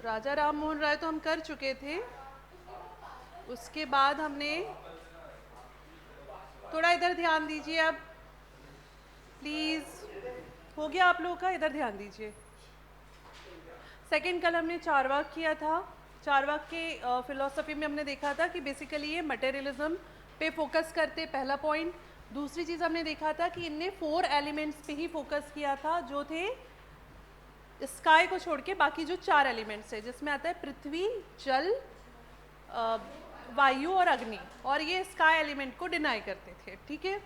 राजा राम मोहन राय तो हम कर चुके थे। उसके बाद हमने, थोड़ा इधर ध्यान दीजिए अब प्लीज़, हो गया आप लोगों का, इधर ध्यान दीजिए। सेकंड कल हमने चारवाक किया था। चारवाक के फिलॉसफी में हमने देखा था कि बेसिकली ये मटेरियलिज्म पे फोकस करते, पहला पॉइंट। दूसरी चीज़ हमने देखा था कि इनने 4 एलिमेंट्स पे ही फोकस किया था, जो थे स्काई को छोड़ के बाकी जो 4 एलिमेंट्स है, जिसमें आता है पृथ्वी, जल, वायु और अग्नि, और ये स्काई एलिमेंट को डिनाई करते थे, ठीक है।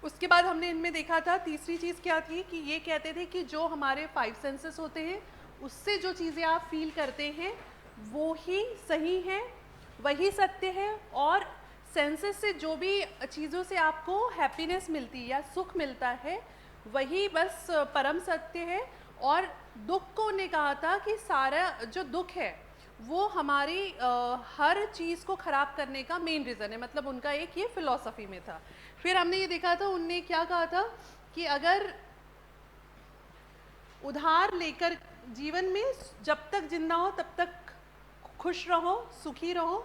उसके बाद हमने इनमें देखा था तीसरी चीज़ क्या थी कि ये कहते थे कि जो हमारे 5 सेंसेस होते हैं उससे जो चीज़ें आप फील करते हैं वो ही सही है, वही सत्य है, और सेंसेस से जो भी चीज़ों से आपको हैप्पीनेस मिलती है या सुख मिलता है वही बस परम सत्य है। और दुख को उन्हें कहा था कि सारा जो दुख है वो हमारी हर चीज़ को ख़राब करने का मेन रीज़न है, मतलब उनका एक ये फिलॉसफी में था। फिर हमने ये देखा था, उनने क्या कहा था कि अगर उधार लेकर जीवन में जब तक जिंदा हो तब तक खुश रहो, सुखी रहो।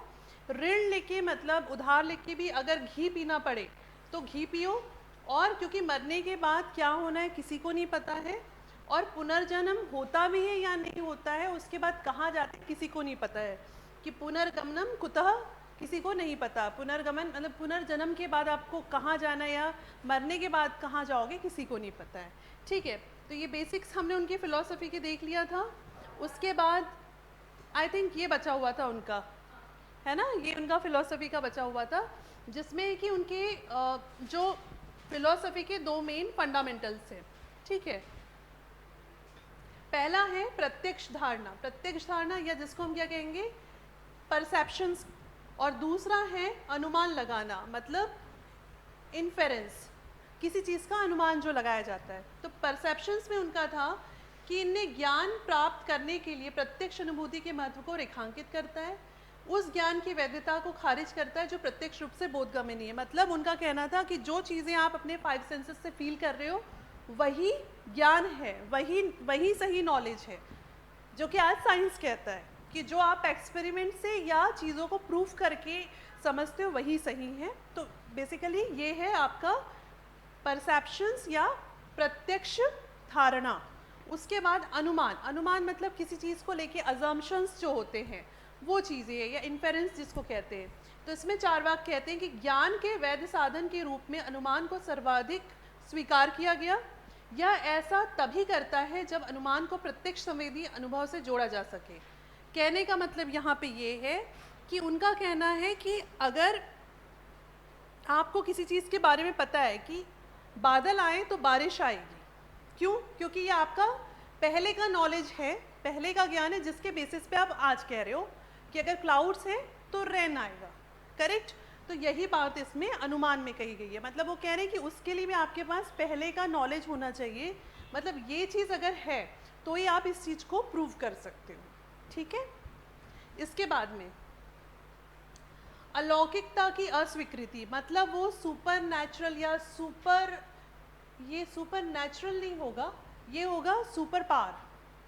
ऋण लेके, मतलब उधार लेके भी अगर घी पीना पड़े तो घी पियो, और क्योंकि मरने के बाद क्या होना है किसी को नहीं पता है, और पुनर्जन्म होता भी है या नहीं होता है, उसके बाद कहाँ जाते हैं किसी को नहीं पता है, कि पुनर्गमनम कुतः किसी को नहीं पता। पुनर्गमन मतलब पुनर्जन्म के बाद आपको कहाँ जाना है या मरने के बाद कहाँ जाओगे किसी को नहीं पता है, ठीक है। तो ये बेसिक्स हमने उनकी फ़िलॉसफी के देख लिया था। उसके बाद आई थिंक ये बचा हुआ था उनका, है ना, ये उनका फ़िलॉसफी का बचा हुआ था, जिसमें कि उनके जो फ़िलॉसफी के 2 मेन फंडामेंटल्स हैं, ठीक है। पहला है प्रत्यक्ष धारणा, प्रत्यक्ष धारणा या जिसको हम क्या कहेंगे परसेप्शंस, और दूसरा है अनुमान लगाना, मतलब इन्फेरेंस, किसी चीज़ का अनुमान जो लगाया जाता है। तो परसेप्शंस में उनका था कि इन्हें ज्ञान प्राप्त करने के लिए प्रत्यक्ष अनुभूति के महत्व को रेखांकित करता है, उस ज्ञान की वैधता को खारिज करता है जो प्रत्यक्ष रूप से बोधगम्य नहीं है। मतलब उनका कहना था कि जो चीज़ें आप अपने 5 सेंसेस से फील कर रहे हो वही ज्ञान है, वही सही नॉलेज है, जो कि आज साइंस कहता है कि जो आप एक्सपेरिमेंट से या चीज़ों को प्रूफ करके समझते हो वही सही है। तो बेसिकली ये है आपका परसेप्शंस या प्रत्यक्ष धारणा। उसके बाद अनुमान, अनुमान मतलब किसी चीज़ को लेके अजम्पशंस जो होते हैं वो चीज़ें है, या इन्फेरेंस जिसको कहते हैं। तो इसमें चारवाक कहते हैं कि ज्ञान के वैध साधन के रूप में अनुमान को सर्वाधिक स्वीकार किया गया। यह ऐसा तभी करता है जब अनुमान को प्रत्यक्ष संवेदी अनुभव से जोड़ा जा सके। कहने का मतलब यहाँ पे ये है कि उनका कहना है कि अगर आपको किसी चीज़ के बारे में पता है कि बादल आए तो बारिश आएगी, क्यों? क्योंकि ये आपका पहले का नॉलेज है, पहले का ज्ञान है, जिसके बेसिस पे आप आज कह रहे हो कि अगर क्लाउड्स है तो रेन आएगा, करेक्ट। तो यही बात इसमें अनुमान में कही गई है, मतलब वो कह रहे हैं कि उसके लिए भी आपके पास पहले का नॉलेज होना चाहिए, मतलब ये चीज़ अगर है तो ही आप इस चीज़ को प्रूव कर सकते हो, ठीक है। इसके बाद में अलौकिकता की अस्वीकृति, मतलब वो सुपर नेचुरल या ये सुपर नेचुरल नहीं होगा, ये होगा सुपर पावर,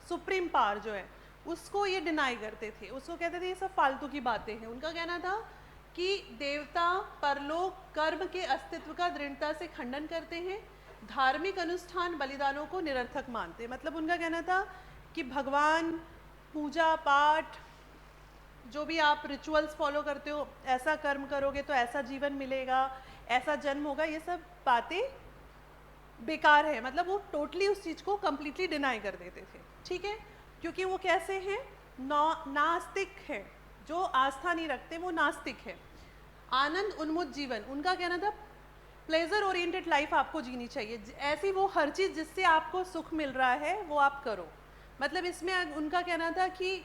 सुप्रीम पावर जो है उसको ये डिनाई करते थे, उसको कहते थे ये सब फालतू की बातें हैं। उनका कहना था कि देवता परलोक कर्म के अस्तित्व का दृढ़ता से खंडन करते हैं, धार्मिक अनुष्ठान बलिदानों को निरर्थक मानते हैं। मतलब उनका कहना था कि भगवान, पूजा पाठ, जो भी आप रिचुअल्स फॉलो करते हो, ऐसा कर्म करोगे तो ऐसा जीवन मिलेगा, ऐसा जन्म होगा, ये सब बातें बेकार है। मतलब वो टोटली उस चीज़ को कम्प्लीटली डिनाई कर देते थे, ठीक है। क्योंकि वो कैसे हैं, नास्तिक है, जो आस्था नहीं रखते वो नास्तिक है। आनंद उन्मुख जीवन, उनका कहना था प्लेजर ओरिएंटेड लाइफ आपको जीनी चाहिए, ऐसी वो हर चीज़ जिससे आपको सुख मिल रहा है वो आप करो। मतलब इसमें उनका कहना था कि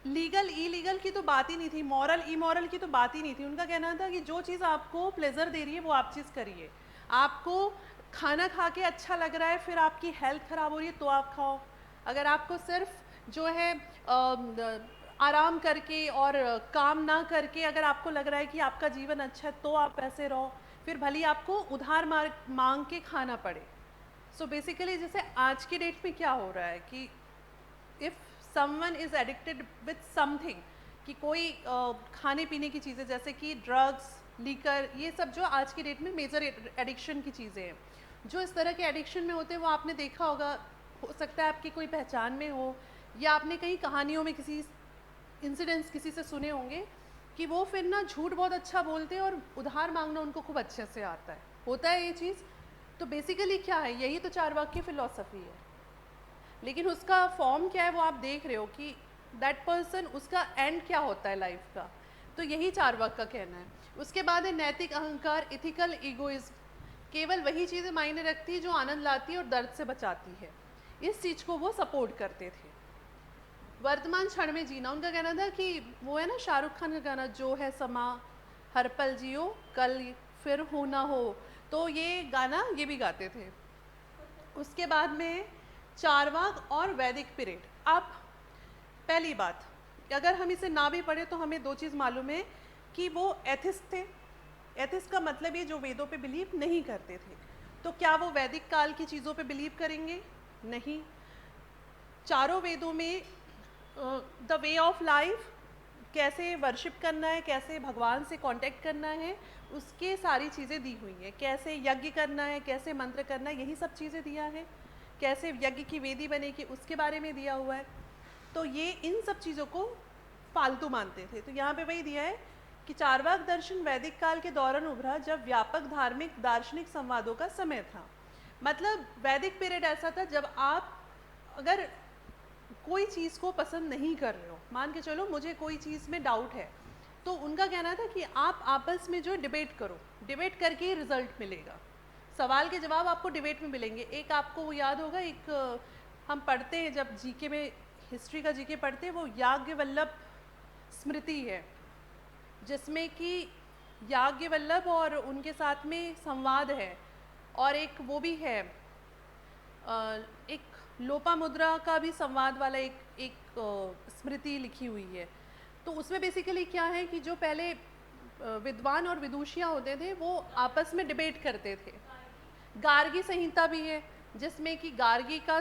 लीगल इलीगल की तो बात ही नहीं थी, मॉरल इमॉरल की तो बात ही नहीं थी। उनका कहना था कि जो चीज़ आपको प्लेजर दे रही है वो आप चीज़ करिए। आपको खाना खा के अच्छा लग रहा है, फिर आपकी हेल्थ ख़राब हो रही है तो आप खाओ। अगर आपको सिर्फ जो है आराम करके और काम ना करके अगर आपको लग रहा है कि आपका जीवन अच्छा है तो आप ऐसे रहो, फिर भले आपको उधार मांग के खाना पड़े। सो बेसिकली जैसे आज की डेट में क्या हो रहा है कि if someone is addicted with something, कि कोई खाने पीने की चीज़ें जैसे कि ड्रग्स, लीकर, ये सब जो आज की डेट में मेजर एडिक्शन की चीज़ें हैं, जो इस तरह के एडिक्शन में होते हैं वो आपने देखा होगा, हो सकता है आपकी कोई पहचान में हो, या आपने कई कहानियों में किसी इंसिडेंट्स किसी से सुने होंगे कि वो फिर ना झूठ बहुत अच्छा बोलते हैं और उधार मांगना उनको खूब अच्छे से आता है, होता है ये चीज़। तो बेसिकली क्या है, यही तो चारवाक की फिलॉसफी है, लेकिन उसका फॉर्म क्या है वो आप देख रहे हो कि दैट पर्सन, उसका एंड क्या होता है लाइफ का। तो यही चारवाक का कहना है। उसके बाद है नैतिक अहंकार, इथिकल ईगोइज्म, केवल वही चीज़ें मायने रखती है जो आनंद लाती है और दर्द से बचाती है, इस चीज़ को वो सपोर्ट करते थे। वर्तमान क्षण में जीना, उनका कहना था कि वो है ना शाहरुख खान का गाना, जो है समा हर पल जियो कल फिर हो ना हो, तो ये गाना ये भी गाते थे। उसके बाद में चारवाक और वैदिक पीरियड। अब पहली बात, अगर हम इसे ना भी पढ़े तो हमें दो चीज़ मालूम है कि वो एथिस्ट थे। एथिस्ट का मतलब ये जो वेदों पे बिलीव नहीं करते थे। तो क्या वो वैदिक काल की चीज़ों पे बिलीव करेंगे? नहीं। चारों वेदों में द वे ऑफ लाइफ, कैसे वर्शिप करना है, कैसे भगवान से कांटेक्ट करना है, उसके सारी चीज़ें दी हुई हैं। कैसे यज्ञ करना है, कैसे मंत्र करना है, यही सब चीज़ें दिया है। कैसे यज्ञ की वेदी बनेगी उसके बारे में दिया हुआ है। तो ये इन सब चीज़ों को फालतू मानते थे। तो यहाँ पे वही दिया है कि चारवाक दर्शन वैदिक काल के दौरान उभरा जब व्यापक धार्मिक दार्शनिक संवादों का समय था। मतलब वैदिक पीरियड ऐसा था जब आप अगर कोई चीज़ को पसंद नहीं कर रहे हो, मान के चलो मुझे कोई चीज़ में डाउट है, तो उनका कहना था कि आप आपस में जो डिबेट करो, डिबेट करके ही रिजल्ट मिलेगा, सवाल के जवाब आपको डिबेट में मिलेंगे। एक आपको वो याद होगा, एक हम पढ़ते हैं जब जीके में, हिस्ट्री का जीके पढ़ते हैं, वो याज्ञवल्लभ स्मृति है, जिसमें कि याज्ञवल्लभ और उनके साथ में संवाद है, और एक वो भी है, एक लोपामुद्रा का भी संवाद वाला एक स्मृति लिखी हुई है। तो उसमें बेसिकली क्या है कि जो पहले विद्वान और विदुषियाँ होते थे वो आपस में डिबेट करते थे। गार्गी संहिता भी है जिसमें कि गार्गी का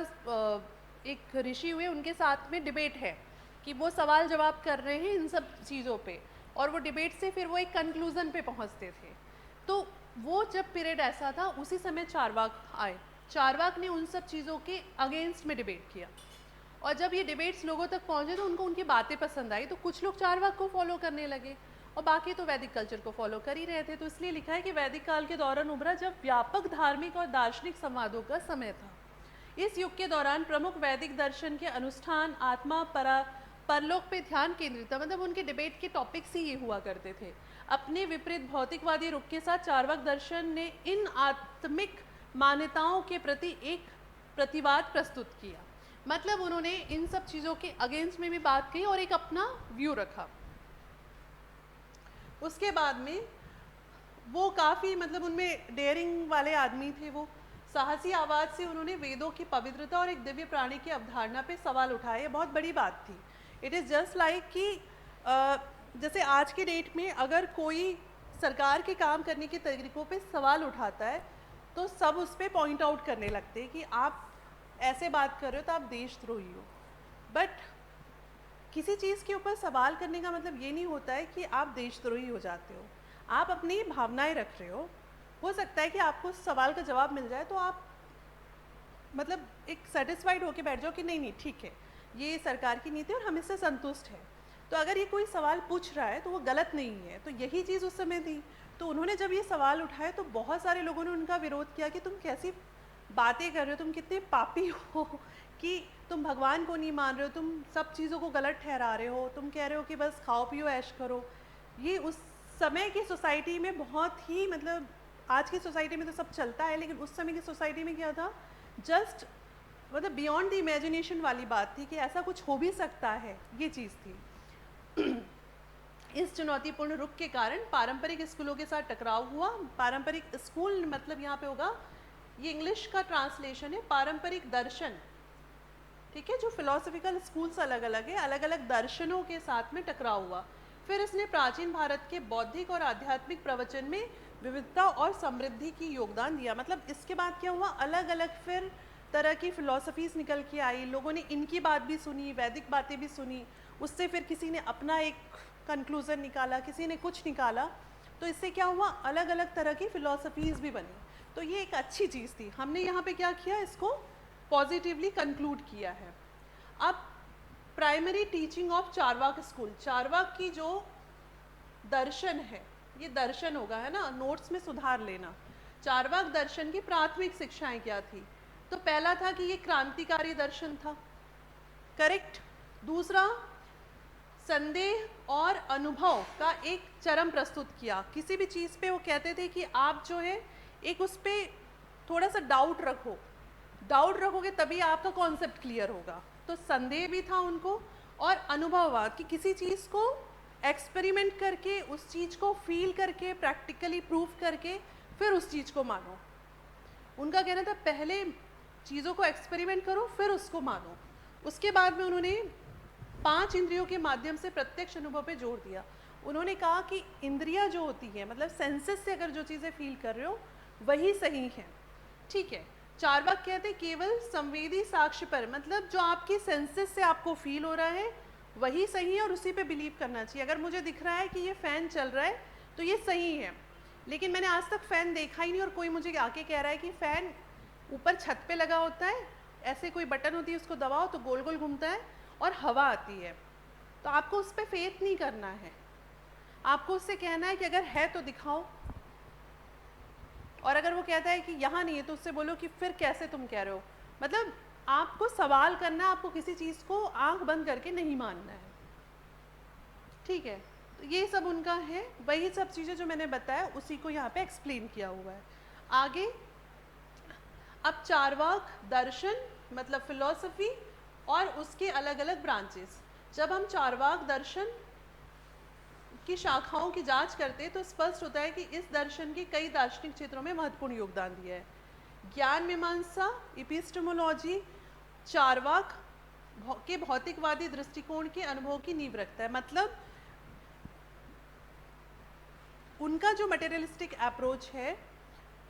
एक ऋषि हुए, उनके साथ में डिबेट है कि वो सवाल जवाब कर रहे हैं इन सब चीज़ों पे, और वो डिबेट से फिर वो एक कंक्लूज़न पे पहुंचते थे। तो वो जब पीरियड ऐसा था उसी समय चारवाक आए। चारवाक ने उन सब चीज़ों के अगेंस्ट में डिबेट किया, और जब ये डिबेट्स लोगों तक पहुंचे तो उनको उनकी बातें पसंद आई, तो कुछ लोग चारवाक को फॉलो करने लगे और बाकी तो वैदिक कल्चर को फॉलो कर ही रहे थे। तो इसलिए लिखा है कि वैदिक काल के दौरान उभरा जब व्यापक धार्मिक और दार्शनिक संवादों का समय था। इस युग के दौरान प्रमुख वैदिक दर्शन के अनुष्ठान आत्मा परलोक पे ध्यान केंद्रित था। मतलब उनके डिबेट के टॉपिक्स ही ये हुआ करते थे। अपने विपरीत भौतिकवादी रुख के साथ चारवाक दर्शन ने इन आत्मिक मान्यताओं के प्रति एक प्रतिवाद प्रस्तुत किया। मतलब उन्होंने इन सब चीज़ों के अगेंस्ट में भी बात की और एक अपना व्यू रखा। उसके बाद में वो काफ़ी, मतलब उनमें डेयरिंग वाले आदमी थे। वो साहसी आवाज़ से उन्होंने वेदों की पवित्रता और एक दिव्य प्राणी की अवधारणा पे सवाल उठाए। ये बहुत बड़ी बात थी। इट इज़ जस्ट लाइक कि जैसे आज के डेट में अगर कोई सरकार के काम करने के तरीक़ों पे सवाल उठाता है तो सब उस पर पॉइंट आउट करने लगते हैं कि आप ऐसे बात कर रहे हो तो आप देशद्रोही हो। बट किसी चीज़ के ऊपर सवाल करने का मतलब ये नहीं होता है कि आप देशद्रोही हो जाते हो। आप अपनी भावनाएं रख रहे हो सकता है कि आपको उस सवाल का जवाब मिल जाए तो आप मतलब एक सेटिस्फाइड होकर बैठ जाओ कि नहीं नहीं ठीक है, ये सरकार की नीति और हम इससे संतुष्ट हैं। तो अगर ये कोई सवाल पूछ रहा है तो वो गलत नहीं है। तो यही चीज़ उस समय थी। तो उन्होंने जब ये सवाल उठाए तो बहुत सारे लोगों ने उनका विरोध किया कि तुम कैसी बातें कर रहे हो, तुम कितने पापी हो कि तुम भगवान को नहीं मान रहे हो, तुम सब चीज़ों को गलत ठहरा रहे हो, तुम कह रहे हो कि बस खाओ पियो ऐश करो। ये उस समय की सोसाइटी में बहुत ही, मतलब आज की सोसाइटी में तो सब चलता है, लेकिन उस समय की सोसाइटी में क्या था, जस्ट मतलब बियॉन्ड द इमेजिनेशन वाली बात थी कि ऐसा कुछ हो भी सकता है, ये चीज़ थी। इस चुनौतीपूर्ण रुख के कारण पारंपरिक स्कूलों के साथ टकराव हुआ। पारंपरिक स्कूल मतलब यहाँ पे होगा, ये इंग्लिश का ट्रांसलेशन है, पारंपरिक दर्शन, ठीक है, जो फिलोसफिकल स्कूल्स अलग अलग है, अलग अलग दर्शनों के साथ में टकराव हुआ। फिर इसने प्राचीन भारत के बौद्धिक और आध्यात्मिक प्रवचन में विविधता और समृद्धि की योगदान दिया। मतलब इसके बाद क्या हुआ, अलग अलग फिर तरह की फ़िलॉसफीज़ निकल के आई, लोगों ने इनकी बात भी सुनी, वैदिक बातें भी सुनी, उससे फिर किसी ने अपना एक कंक्लूज़न निकाला, किसी ने कुछ निकाला, तो इससे क्या हुआ, अलग अलग तरह की फ़िलॉसफीज़ भी बनी। तो ये एक अच्छी चीज़ थी, हमने यहाँ पे क्या किया, इसको पॉजिटिवली कंक्लूड किया है। अब primary teaching of Charvak school, Charvak की जो दर्शन है, ये दर्शन होगा, है ना, नोट्स में सुधार लेना। चारवाक दर्शन की प्राथमिक शिक्षाएं क्या थी? तो पहला था कि ये क्रांतिकारी दर्शन था, करेक्ट। दूसरा, संदेह और अनुभव का एक चरम प्रस्तुत किया। किसी भी चीज़ पे वो कहते थे कि आप जो है एक उस पर थोड़ा सा डाउट रखो, डाउट रखोगे तभी आपका कॉन्सेप्ट क्लियर होगा। तो संदेह भी था उनको, और अनुभववाद, कि किसी चीज़ को एक्सपेरिमेंट करके, उस चीज़ को फील करके, प्रैक्टिकली प्रूव करके फिर उस चीज़ को मानो। उनका कहना था पहले चीज़ों को एक्सपेरिमेंट करो फिर उसको मानो। उसके बाद में उन्होंने 5 इंद्रियों के माध्यम से प्रत्यक्ष अनुभव पे जोर दिया। उन्होंने कहा कि इंद्रियां जो होती हैं, मतलब सेंसेस से अगर जो चीज़ें फील कर रहे हो वही सही है, ठीक है। चारवाक कहते केवल संवेदी साक्ष्य पर, मतलब जो आपकी सेंसेस से आपको फील हो रहा है वही सही है और उसी पे बिलीव करना चाहिए। अगर मुझे दिख रहा है कि ये फ़ैन चल रहा है तो ये सही है, लेकिन मैंने आज तक फ़ैन देखा ही नहीं और कोई मुझे आके कह रहा है कि फ़ैन ऊपर छत पे लगा होता है, ऐसे कोई बटन होती है उसको दबाओ तो गोल गोल घूमता है और हवा आती है, तो आपको उस पर फेथ नहीं करना है, आपको उससे कहना है कि अगर है तो दिखाओ। और अगर वो कहता है कि यहाँ नहीं है तो उससे बोलो कि फिर कैसे तुम कह रहे हो। मतलब आपको सवाल करना है, आपको किसी चीज़ को आंख बंद करके नहीं मानना है, ठीक है। तो ये सब उनका है, वही सब चीज़ें जो मैंने बताया उसी को यहाँ पे एक्सप्लेन किया हुआ है। आगे, अब चारवाक दर्शन मतलब फिलॉसफी और उसके अलग अलग ब्रांचेस। जब हम चारवाक दर्शन की शाखाओं की जांच करते हैं तो स्पष्ट होता है कि इस दर्शन के कई दार्शनिक क्षेत्रों में महत्वपूर्ण योगदान दिया है। ज्ञान मीमांसा, एपिस्टेमोलॉजी, चारवाक के भौतिकवादी दृष्टिकोण के अनुभव की नींव रखता है। मतलब उनका जो मटेरियलिस्टिक अप्रोच है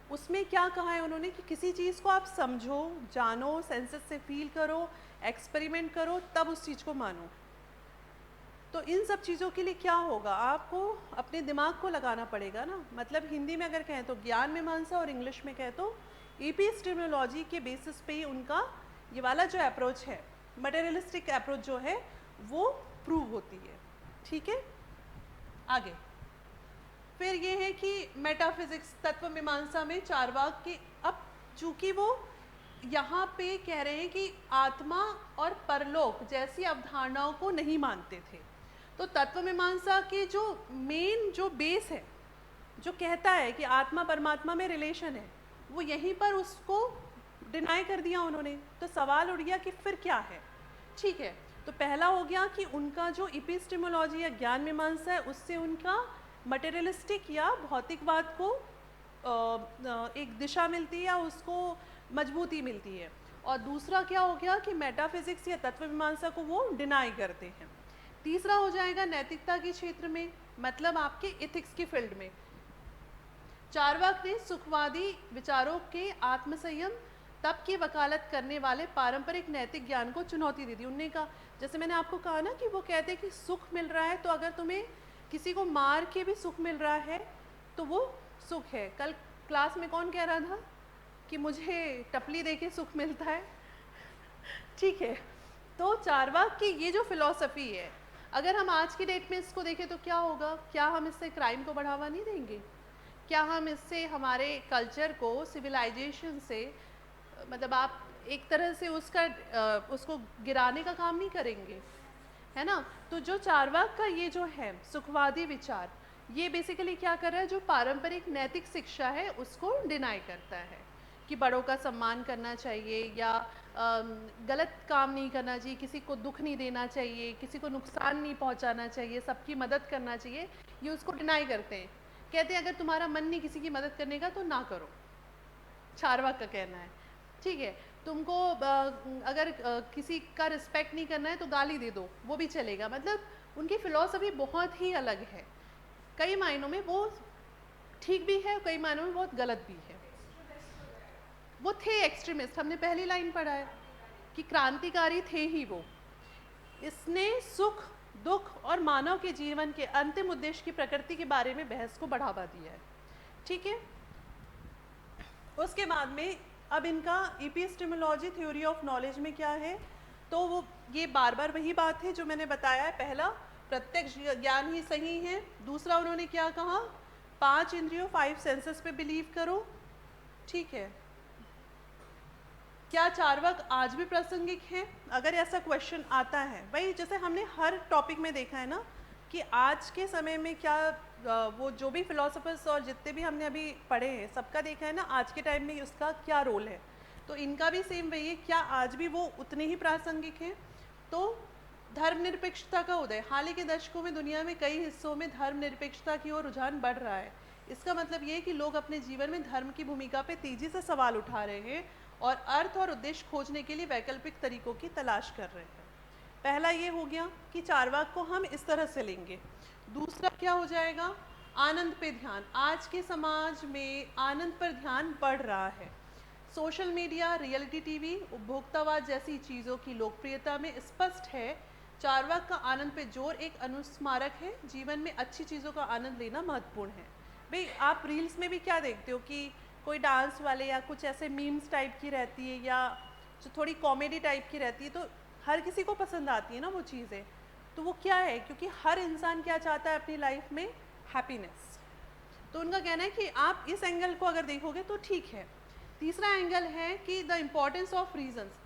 उसमें क्या कहा है उन्होंने कि किसी चीज़ को आप समझो, जानो, सेंसेस से फील करो, एक्सपेरिमेंट करो, तब उस चीज़ को मानो। तो इन सब चीज़ों के लिए क्या होगा, आपको अपने दिमाग को लगाना पड़ेगा ना। मतलब हिंदी में अगर कहें तो ज्ञान मीमांसा और इंग्लिश में कहें तो एपिस्टेमोलॉजी के बेसिस पे ही उनका ये वाला जो अप्रोच है, मटेरियलिस्टिक अप्रोच जो है, वो प्रूव होती है, ठीक है। आगे फिर ये है कि मेटाफिजिक्स, तत्व मीमांसा में चारवाक के, अब चूंकि वो यहाँ पे कह रहे हैं कि आत्मा और परलोक जैसी अवधारणाओं को नहीं मानते थे, तो तत्व मीमांसा के जो मेन जो बेस है, जो कहता है कि आत्मा परमात्मा में रिलेशन है, वो यहीं पर उसको डिनाई कर दिया उन्होंने। तो सवाल उठ गया कि फिर क्या है, ठीक है। तो पहला हो गया कि उनका जो एपिस्टेमोलॉजी या ज्ञान मीमांसा है उससे उनका मटेरियलिस्टिक या भौतिकवाद को एक दिशा मिलती है या उसको मजबूती मिलती है। और दूसरा क्या हो गया कि मेटाफिजिक्स या तत्व मीमांसा को वो डिनाई करते हैं। तीसरा हो जाएगा नैतिकता के क्षेत्र में, मतलब आपके इथिक्स की फील्ड में। चारवाक ने सुखवादी विचारों के आत्मसंयम तप की वकालत करने वाले पारंपरिक नैतिक ज्ञान को चुनौती दे दी। उनने कहा, जैसे मैंने आपको कहा ना कि वो कहते हैं कि सुख मिल रहा है तो अगर तुम्हें किसी को मार के भी सुख मिल रहा है तो वो सुख है। कल क्लास में कौन कह रहा था कि मुझे टपली देके सुख मिलता है, ठीक है। तो चारवाक की ये जो फिलॉसफी है, अगर हम आज की डेट में इसको देखें तो क्या होगा, क्या हम इससे क्राइम को बढ़ावा नहीं देंगे? क्या हम इससे हमारे कल्चर को, सिविलाइजेशन से, मतलब आप एक तरह से उसको गिराने का काम नहीं करेंगे, है ना। तो जो चारवाक का ये जो है सुखवादी विचार, ये बेसिकली क्या कर रहा है, जो पारंपरिक नैतिक शिक्षा है उसको डिनाई करता है कि बड़ों का सम्मान करना चाहिए या गलत काम नहीं करना चाहिए, किसी को दुख नहीं देना चाहिए, किसी को नुकसान नहीं पहुंचाना चाहिए, सबकी मदद करना चाहिए, ये उसको डिनाई करते हैं। कहते हैं अगर तुम्हारा मन नहीं किसी की मदद करने का तो ना करो, चारवाक का कहना है, ठीक है। तुमको अगर किसी का रिस्पेक्ट नहीं करना है तो गाली दे दो, वो भी चलेगा। मतलब उनकी फ़िलॉसफी बहुत ही अलग है, कई मायनों में वो ठीक भी है, कई मायनों में बहुत गलत भी है। वो थे एक्सट्रीमिस्ट, हमने पहली लाइन पढ़ा है कि क्रांतिकारी थे ही वो। इसने सुख दुख और मानव के जीवन के अंतिम उद्देश्य की प्रकृति के बारे में बहस को बढ़ावा दिया है। ठीक है, उसके बाद में अब इनका एपिस्टेमोलॉजी थ्योरी ऑफ नॉलेज में क्या है, तो वो ये बार बार वही बात है जो मैंने बताया है। पहला, प्रत्यक्ष ज्ञान ही सही है। दूसरा, उन्होंने क्या कहा, 5 इंद्रियों 5 सेंसेस पे बिलीव करो। ठीक है, क्या चार्वाक आज भी प्रासंगिक है? अगर ऐसा क्वेश्चन आता है, भाई जैसे हमने हर टॉपिक में देखा है ना कि आज के समय में क्या वो जो भी फिलोसफर्स और जितने भी हमने अभी पढ़े हैं सबका देखा है ना, आज के टाइम में उसका क्या रोल है, तो इनका भी सेम वही है। क्या आज भी वो उतने ही प्रासंगिक हैं? तो धर्मनिरपेक्षता का उदय, हाल ही के दशकों में दुनिया में कई हिस्सों में धर्मनिरपेक्षता की ओर रुझान बढ़ रहा है। इसका मतलब ये है कि लोग अपने जीवन में धर्म की भूमिका पे तेजी से सवाल उठा रहे हैं और अर्थ और उद्देश्य खोजने के लिए वैकल्पिक तरीकों की तलाश कर रहे हैं। पहला ये हो गया कि चार्वाक को हम इस तरह से लेंगे। दूसरा क्या हो जाएगा, आनंद पे ध्यान। आज के समाज में आनंद पर ध्यान बढ़ रहा है। सोशल मीडिया, रियलिटी टीवी, उपभोक्तावाद जैसी चीज़ों की लोकप्रियता में स्पष्ट है चार्वाक का आनंद पे जोर एक अनुस्मारक है। जीवन में अच्छी चीज़ों का आनंद लेना महत्वपूर्ण है। भाई आप रील्स में भी क्या देखते हो कि कोई डांस वाले या कुछ ऐसे मीम्स टाइप की रहती है या जो थोड़ी कॉमेडी टाइप की रहती है, तो हर किसी को पसंद आती है ना वो चीज़ें। तो वो क्या है, क्योंकि हर इंसान क्या चाहता है अपनी लाइफ में, हैप्पीनेस। तो उनका कहना है कि आप इस एंगल को अगर देखोगे तो ठीक है। तीसरा एंगल है कि द इम्पॉर्टेंस ऑफ रीजंस,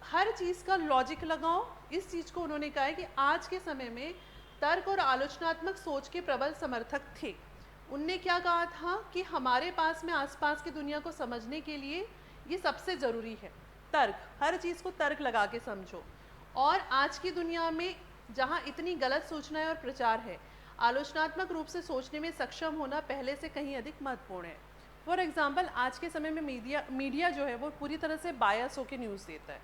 हर चीज़ का लॉजिक लगाओ। इस चीज़ को उन्होंने कहा है कि आज के समय में तर्क और आलोचनात्मक सोच के प्रबल समर्थक थे। उनने क्या कहा था कि हमारे पास में आसपास की दुनिया को समझने के लिए ये सबसे ज़रूरी है, तर्क। हर चीज़ को तर्क लगा के समझो। और आज की दुनिया में जहाँ इतनी गलत सूचनाएं और प्रचार है, आलोचनात्मक रूप से सोचने में सक्षम होना पहले से कहीं अधिक महत्वपूर्ण है। फॉर एग्जाम्पल, आज के समय में मीडिया जो है वो पूरी तरह से बायस होकर न्यूज़ देता है।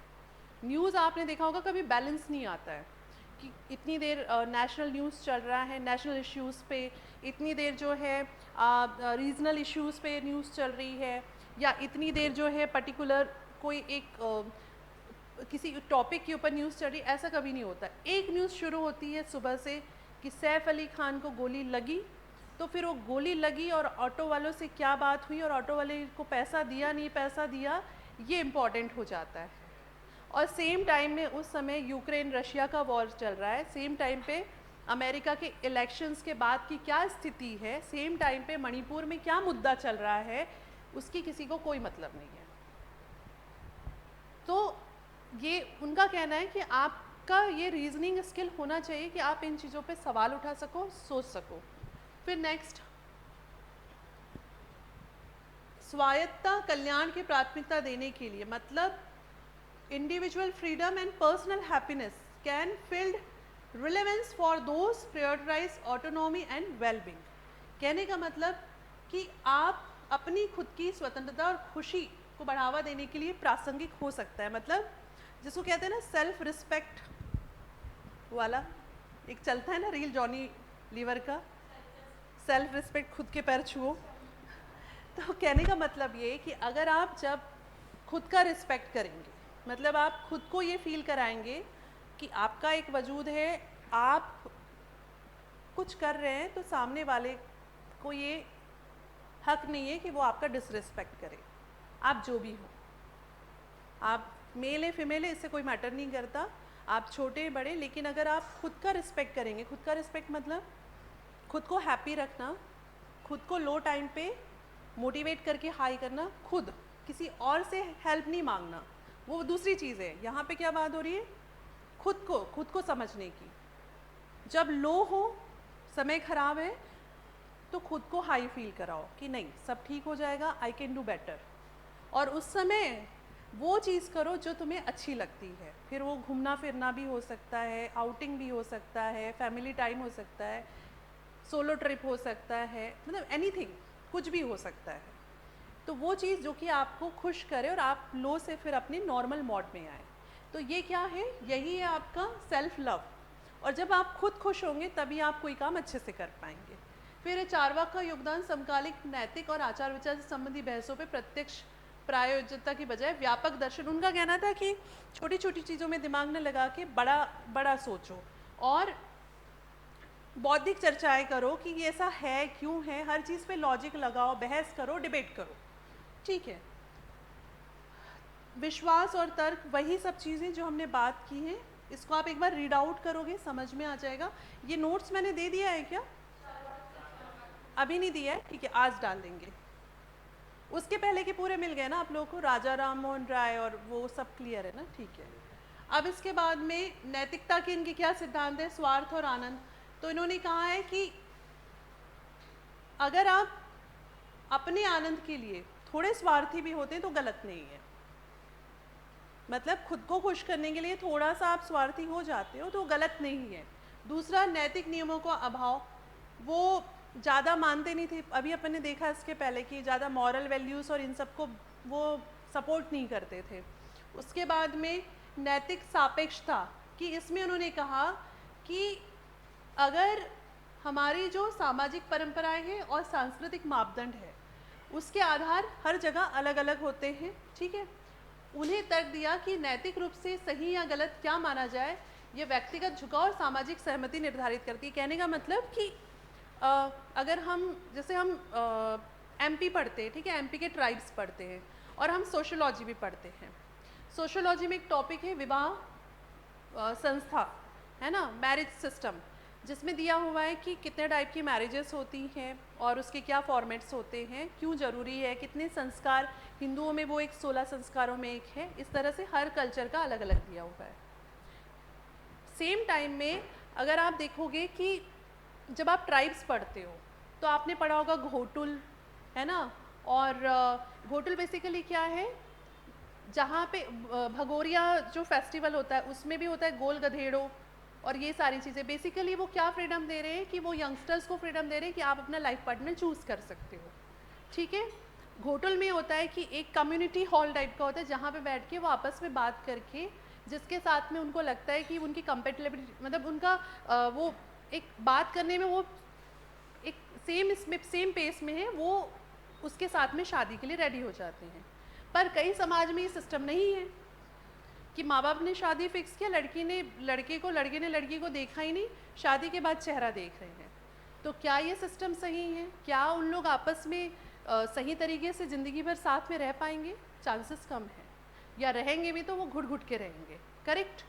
न्यूज़ आपने देखा होगा कभी बैलेंस नहीं आता है कि इतनी देर नेशनल न्यूज़ चल रहा है, नेशनल इश्यूज़ पे, इतनी देर जो है रीजनल इश्यूज़ पे न्यूज़ चल रही है, या इतनी देर जो है पर्टिकुलर कोई एक किसी टॉपिक के ऊपर न्यूज़ चल रही। ऐसा कभी नहीं होता। एक न्यूज़ शुरू होती है सुबह से कि सैफ अली खान को गोली लगी, तो फिर वो गोली लगी और ऑटो वालों से क्या बात हुई और ऑटो वाले को पैसा दिया नहीं पैसा दिया, ये इम्पॉर्टेंट हो जाता है। और सेम टाइम में उस समय यूक्रेन रशिया का वॉर चल रहा है, सेम टाइम पे अमेरिका के इलेक्शंस के बाद की क्या स्थिति है, सेम टाइम पे मणिपुर में क्या मुद्दा चल रहा है, उसकी किसी को कोई मतलब नहीं है। तो ये उनका कहना है कि आपका ये रीजनिंग स्किल होना चाहिए कि आप इन चीज़ों पे सवाल उठा सको, सोच सको। फिर नेक्स्ट, स्वायत्तता कल्याण की प्राथमिकता देने के लिए, मतलब individual freedom and personal happiness can field relevance for those prioritise autonomy and wellbeing. कहने का मतलब कि आप अपनी खुद की स्वतंत्रता और खुशी को बढ़ावा देने के लिए प्रासंगिक हो सकता है। मतलब जिसको कहते हैं ना सेल्फ रिस्पेक्ट वाला, एक चलता है ना रील जॉनी लीवर का, सेल्फ रिस्पेक्ट, खुद के पैर छुओ। तो कहने का मतलब ये कि अगर आप जब खुद का रिस्पेक्ट करेंगे, मतलब आप खुद को ये फील कराएंगे कि आपका एक वजूद है, आप कुछ कर रहे हैं, तो सामने वाले को ये हक नहीं है कि वो आपका डिसरिस्पेक्ट करे। आप जो भी हो, आप मेल है फीमेल है, इससे कोई मैटर नहीं करता, आप छोटे बड़े, लेकिन अगर आप खुद का रिस्पेक्ट करेंगे, खुद का रिस्पेक्ट मतलब खुद को हैप्पी रखना, खुद को लो टाइम पे मोटिवेट करके हाई करना, खुद किसी और से हेल्प नहीं मांगना, वो दूसरी चीज़ है। यहाँ पे क्या बात हो रही है, खुद को समझने की। जब लो हो, समय ख़राब है, तो खुद को हाई फील कराओ कि नहीं सब ठीक हो जाएगा, आई कैन डू बेटर। और उस समय वो चीज़ करो जो तुम्हें अच्छी लगती है। फिर वो घूमना फिरना भी हो सकता है, आउटिंग भी हो सकता है, फैमिली टाइम हो सकता है, सोलो ट्रिप हो सकता है, मतलब एनीथिंग, कुछ भी हो सकता है। तो वो चीज़ जो कि आपको खुश करे और आप लो से फिर अपने नॉर्मल मोड में आए। तो ये क्या है, यही है आपका सेल्फ लव। और जब आप खुद खुश होंगे तभी आप कोई काम अच्छे से कर पाएंगे। फिर चार्वाक का योगदान समकालिक नैतिक और आचार विचार से संबंधी बहसों पे प्रत्यक्ष प्रायोज्यता की बजाय व्यापक दर्शन। उनका कहना था कि छोटी छोटी चीज़ों में दिमाग न लगा के बड़ा बड़ा सोचो और बौद्धिक चर्चाएं करो कि ये ऐसा है क्यों है, हर चीज़ पे लॉजिक लगाओ, बहस करो, डिबेट करो। ठीक है, विश्वास और तर्क वही सब चीज़ें जो हमने बात की हैं, इसको आप एक बार रीड आउट करोगे समझ में आ जाएगा। ये नोट्स मैंने दे दिया है क्या? अभी नहीं दिया है, ठीक है, आज डाल देंगे। उसके पहले के पूरे मिल गए ना आप लोगों को, राजा राम मोहन राय और वो सब क्लियर है ना? ठीक है। अब इसके बाद में नैतिकता के इनके क्या सिद्धांत है? स्वार्थ और आनंद। तो इन्होंने कहा है कि अगर आप अपने आनंद के लिए थोड़े स्वार्थी भी होते हैं तो गलत नहीं है। मतलब खुद को खुश करने के लिए थोड़ा सा आप स्वार्थी हो जाते हो तो गलत नहीं है। दूसरा, नैतिक नियमों का अभाव, वो ज़्यादा मानते नहीं थे। अभी अपन ने देखा इसके पहले कि ज़्यादा मॉरल वैल्यूज़ और इन सब को वो सपोर्ट नहीं करते थे। उसके बाद में नैतिक सापेक्षता कि इसमें उन्होंने कहा कि अगर हमारी जो सामाजिक परंपराएं हैं और सांस्कृतिक मापदंड है उसके आधार हर जगह अलग अलग होते हैं। ठीक है, उन्हें तर्क दिया कि नैतिक रूप से सही या गलत क्या माना जाए ये व्यक्तिगत झुकाव और सामाजिक सहमति निर्धारित करती है। कहने का मतलब कि अगर हम जैसे हम एमपी पढ़ते हैं, ठीक है, एमपी के ट्राइब्स पढ़ते हैं और हम सोशोलॉजी भी पढ़ते हैं। सोशोलॉजी में एक टॉपिक है विवाह संस्था, है ना, मैरिज सिस्टम, जिसमें दिया हुआ है कि कितने टाइप की मैरिजेस होती हैं और उसके क्या फॉर्मेट्स होते हैं, क्यों ज़रूरी है, कितने संस्कार, हिंदुओं में वो एक 16 संस्कारों में एक है। इस तरह से हर कल्चर का अलग अलग दिया हुआ है। सेम टाइम में अगर आप देखोगे कि जब आप ट्राइब्स पढ़ते हो तो आपने पढ़ा होगा घोटुल, है ना, और घोटुल बेसिकली क्या है, जहाँ पे भगोरिया जो फेस्टिवल होता है उसमें भी होता है गोल गधेड़ो और ये सारी चीज़ें। बेसिकली वो क्या फ्रीडम दे रहे हैं कि वो यंगस्टर्स को फ्रीडम दे रहे हैं कि आप अपना लाइफ पार्टनर चूज़ कर सकते हो। ठीक है, घोटुल में होता है कि एक कम्युनिटी हॉल टाइप का होता है जहाँ पे बैठ के वो आपस में बात करके, जिसके साथ में उनको लगता है कि उनकी कंपेटिबिलिटी, मतलब उनका वो एक बात करने में वो एक सेम पेस में है, वो उसके साथ में शादी के लिए रेडी हो जाते हैं। पर कई समाज में ये सिस्टम नहीं है कि माँ बाप ने शादी फिक्स किया, लड़की ने लड़के को, लड़के ने लड़की को देखा ही नहीं, शादी के बाद चेहरा देख रहे हैं। तो क्या ये सिस्टम सही है? क्या उन लोग आपस में सही तरीके से ज़िंदगी भर साथ में रह पाएंगे? चांसेस कम है, या रहेंगे भी तो वो घुट घुट के रहेंगे। करेक्ट।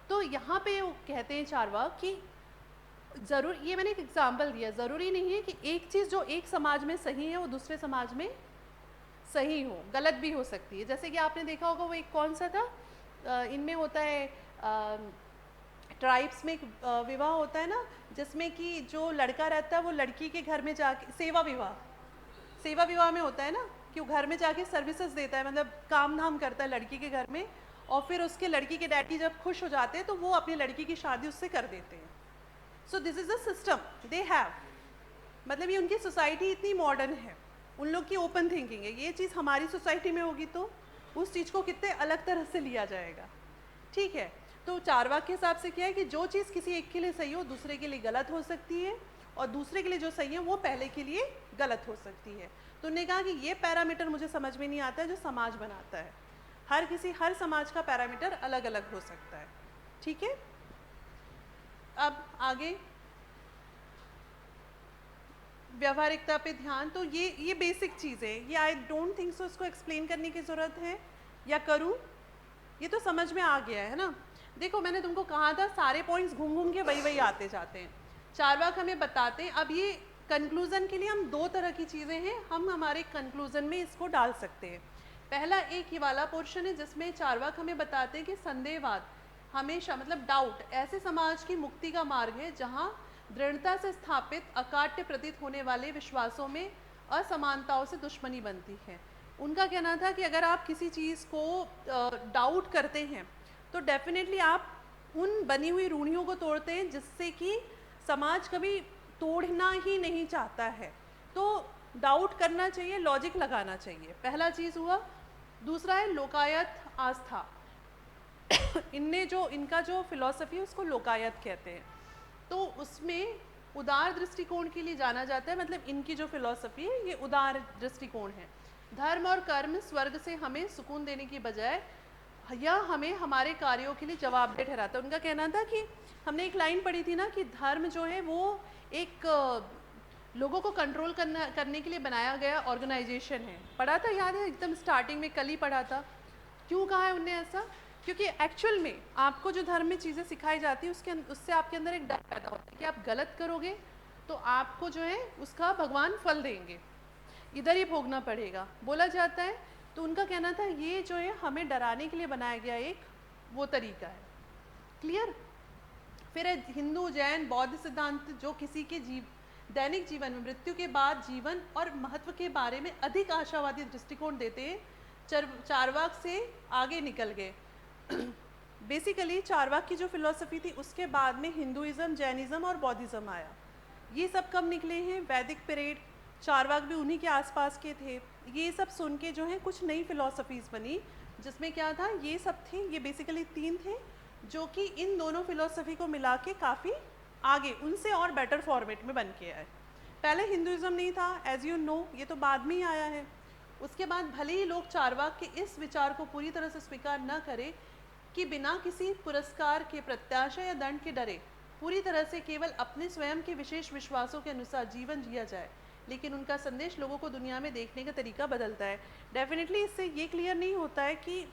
तो यहाँ पे वो कहते हैं चारवाक कि ज़रूर, ये मैंने एक एग्जाम्पल दिया, ज़रूरी नहीं है कि एक चीज़ जो एक समाज में सही है वो दूसरे समाज में सही हो, गलत भी हो सकती है। जैसे कि आपने देखा होगा वो एक कौन सा था, इनमें होता है ट्राइब्स में एक विवाह होता है ना, जिसमें कि जो लड़का रहता है वो लड़की के घर में जाके, सेवा विवाह में होता है ना कि वो घर में जाके सर्विसेज देता है, मतलब काम धाम करता है लड़की के घर में, और फिर उसके लड़की के डैडी जब खुश हो जाते हैं तो वो अपनी लड़की की शादी उससे कर देते हैं। So this is the system they have, मतलब ये उनकी सोसाइटी इतनी मॉडर्न है, उन लोग की ओपन थिंकिंग है। ये चीज़ हमारी सोसाइटी में होगी तो उस चीज़ को कितने अलग तरह से लिया जाएगा। ठीक है, तो चारवाक के हिसाब से क्या है कि जो चीज़ किसी एक के लिए सही हो दूसरे के लिए गलत हो सकती है, और दूसरे के लिए जो सही है वो पहले के लिए गलत हो सकती है। तो उन्होंने कहा कि ये पैरामीटर मुझे समझ में नहीं आता है जो समाज बनाता है, हर समाज का पैरामीटर अलग अलग हो सकता है। ठीक है, अब आगे व्यावहारिकता पे ध्यान। तो ये बेसिक चीज़ है, ये आई डोंट थिंक सो इसको एक्सप्लेन करने की ज़रूरत है, या करूं? ये तो समझ में आ गया है ना। देखो मैंने तुमको कहा था सारे पॉइंट्स घूम घूम के वही आते जाते हैं, चारवाक हमें बताते हैं। अब ये कंक्लूज़न के लिए हम दो तरह की चीज़ें हैं, हम हमारे कंक्लूज़न में इसको डाल सकते हैं। पहला एक ये वाला पोर्शन है जिसमें चारवाक हमें बताते हैं कि संदेहवाद हमेशा, मतलब डाउट, ऐसे समाज की मुक्ति का मार्ग है जहाँ दृढ़ता से स्थापित अकाट्य प्रतीत होने वाले विश्वासों में असमानताओं से दुश्मनी बनती है। उनका कहना था कि अगर आप किसी चीज़ को डाउट करते हैं तो डेफिनेटली आप उन बनी हुई रूढ़ियों को तोड़ते हैं जिससे कि समाज कभी तोड़ना ही नहीं चाहता है। तो डाउट करना चाहिए, लॉजिक लगाना चाहिए, पहला चीज़ हुआ। दूसरा है लोकायत आस्था। इनका जो फिलॉसफी है उसको लोकायत कहते हैं। तो उसमें उदार दृष्टिकोण के लिए जाना जाता है, मतलब इनकी जो फिलॉसफी है ये उदार दृष्टिकोण है। धर्म और कर्म स्वर्ग से हमें सुकून देने की बजाय यह हमें हमारे कार्यों के लिए जवाबदेह ठहराता है। उनका कहना था कि हमने एक लाइन पढ़ी थी ना कि धर्म जो है वो एक लोगों को कंट्रोल करने के लिए बनाया गया ऑर्गेनाइजेशन है। पढ़ा था, याद है, एकदम स्टार्टिंग में कल ही पढ़ा था। क्यों कहा है उनने ऐसा? क्योंकि एक्चुअल में आपको जो धर्म में चीज़ें सिखाई जाती है उससे आपके अंदर एक डर पैदा होता है कि आप गलत करोगे तो आपको जो है उसका भगवान फल देंगे, इधर ही भोगना पड़ेगा, बोला जाता है। तो उनका कहना था ये जो है हमें डराने के लिए बनाया गया एक वो तरीका है। क्लियर? फिर हिंदू, जैन, बौद्ध सिद्धांत जो किसी के दैनिक जीवन में मृत्यु के बाद जीवन और महत्व के बारे में अधिक आशावादी दृष्टिकोण देते चारवाक से आगे निकल गए। बेसिकली चारवाक की जो फिलॉसफी थी उसके बाद में हिंदुइज्म, जैनिज्म और बौद्धिज्म आया। ये सब कब निकले हैं? वैदिक पीरियड, चारवाक भी उन्हीं के आसपास के थे। ये सब सुन के जो है कुछ नई फिलॉसफीज़ बनी, जिसमें क्या था, ये सब थे, ये बेसिकली 3 थे जो कि इन दोनों फिलॉसफी को मिला के काफ़ी आगे उनसे और बेटर फॉर्मेट में बन के आए। पहले हिंदुइज्म नहीं था, एज यू नो, ये तो बाद में ही आया है। उसके बाद भले ही लोग चारवाक के इस विचार को पूरी तरह से स्वीकार न करें कि बिना किसी पुरस्कार के, प्रत्याशा या दंड के डरे पूरी तरह से केवल अपने स्वयं के विशेष विश्वासों के अनुसार जीवन जिया जाए, लेकिन उनका संदेश लोगों को दुनिया में देखने का तरीका बदलता है। डेफिनेटली इससे ये क्लियर नहीं होता है कि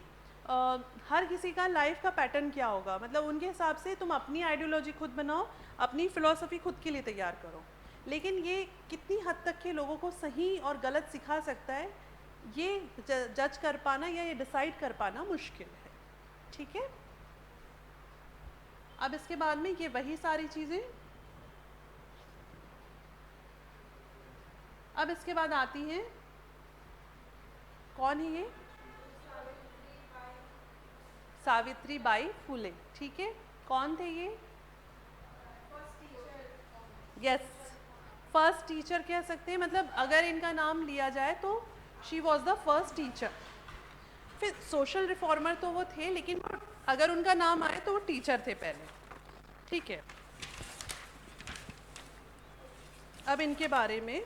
हर किसी का लाइफ का पैटर्न क्या होगा। मतलब उनके हिसाब से तुम अपनी आइडियोलॉजी खुद बनाओ, अपनी फ़िलॉसफी खुद के लिए तैयार करो, लेकिन ये कितनी हद तक के लोगों को सही और गलत सिखा सकता है, ये जज कर पाना या ये डिसाइड कर पाना मुश्किल है। ठीक है, अब इसके बाद में ये वही सारी चीज़ें, अब इसके बाद आती हैं, कौन है ये? सावित्री बाई फुले। ठीक है, कौन थे ये? यस, फर्स्ट टीचर कह सकते हैं। मतलब अगर इनका नाम लिया जाए तो she was the first teacher. फिर सोशल रिफॉर्मर तो वो थे, लेकिन अगर उनका नाम आए तो वो टीचर थे पहले। ठीक है, अब इनके बारे में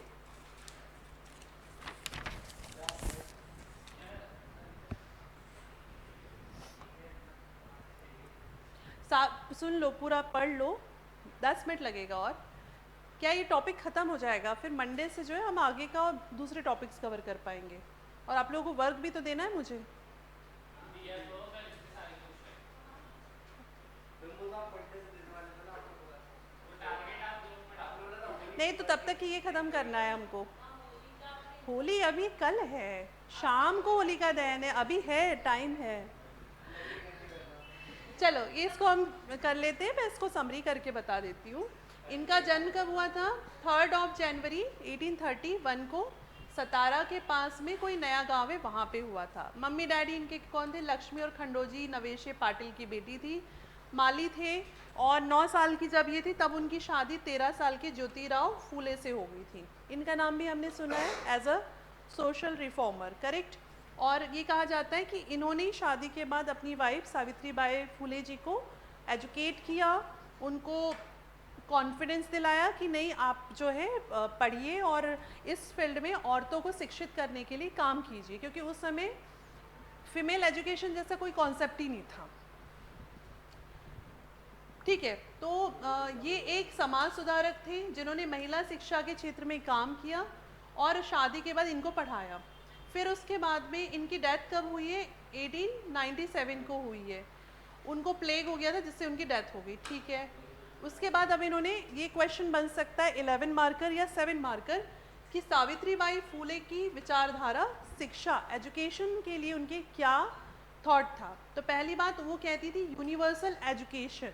सुन लो, पूरा पढ़ लो, 10 मिनट लगेगा। और क्या ये टॉपिक ख़त्म हो जाएगा? फिर मंडे से जो है हम आगे का और दूसरे टॉपिक्स कवर कर पाएंगे। और आप लोगों को वर्क भी तो देना है मुझे। नहीं तो तब तक ये ख़त्म करना है हमको। होली अभी कल है, शाम को होलिका दहन है, अभी है, टाइम है। चलो इसको हम कर लेते हैं, मैं इसको समरी करके बता देती हूँ। इनका जन्म कब हुआ था? 3 जनवरी 1831 को सतारा के पास में कोई नया गांव है, वहाँ पे हुआ था। मम्मी डैडी इनके कौन थे? लक्ष्मी और खंडोजी नवेशे पाटिल की बेटी थी, माली थे। और 9 साल की जब ये थी तब उनकी शादी 13 साल के ज्योतिराव फूले से हो गई थी। इनका नाम भी हमने सुना है as a social reformer, correct. और ये कहा जाता है कि इन्होंने शादी के बाद अपनी वाइफ सावित्री बाई फुले जी को एजुकेट किया, उनको कॉन्फिडेंस दिलाया कि नहीं आप जो है पढ़िए और इस फील्ड में औरतों को शिक्षित करने के लिए काम कीजिए, क्योंकि उस समय फीमेल एजुकेशन जैसा कोई कॉन्सेप्ट ही नहीं था। ठीक है, तो ये एक समाज सुधारक थे जिन्होंने महिला शिक्षा के क्षेत्र में काम किया और शादी के बाद इनको पढ़ाया। फिर उसके बाद में इनकी डेथ कब हुई है? 1897 को हुई है। उनको प्लेग हो गया था जिससे उनकी डेथ हो गई। ठीक है, उसके बाद अब इन्होंने, ये क्वेश्चन बन सकता है 11 मार्कर या 7 मार्कर, कि सावित्रीबाई फूले की विचारधारा शिक्षा एजुकेशन के लिए उनके क्या थॉट था। तो पहली बात वो कहती थी यूनिवर्सल एजुकेशन,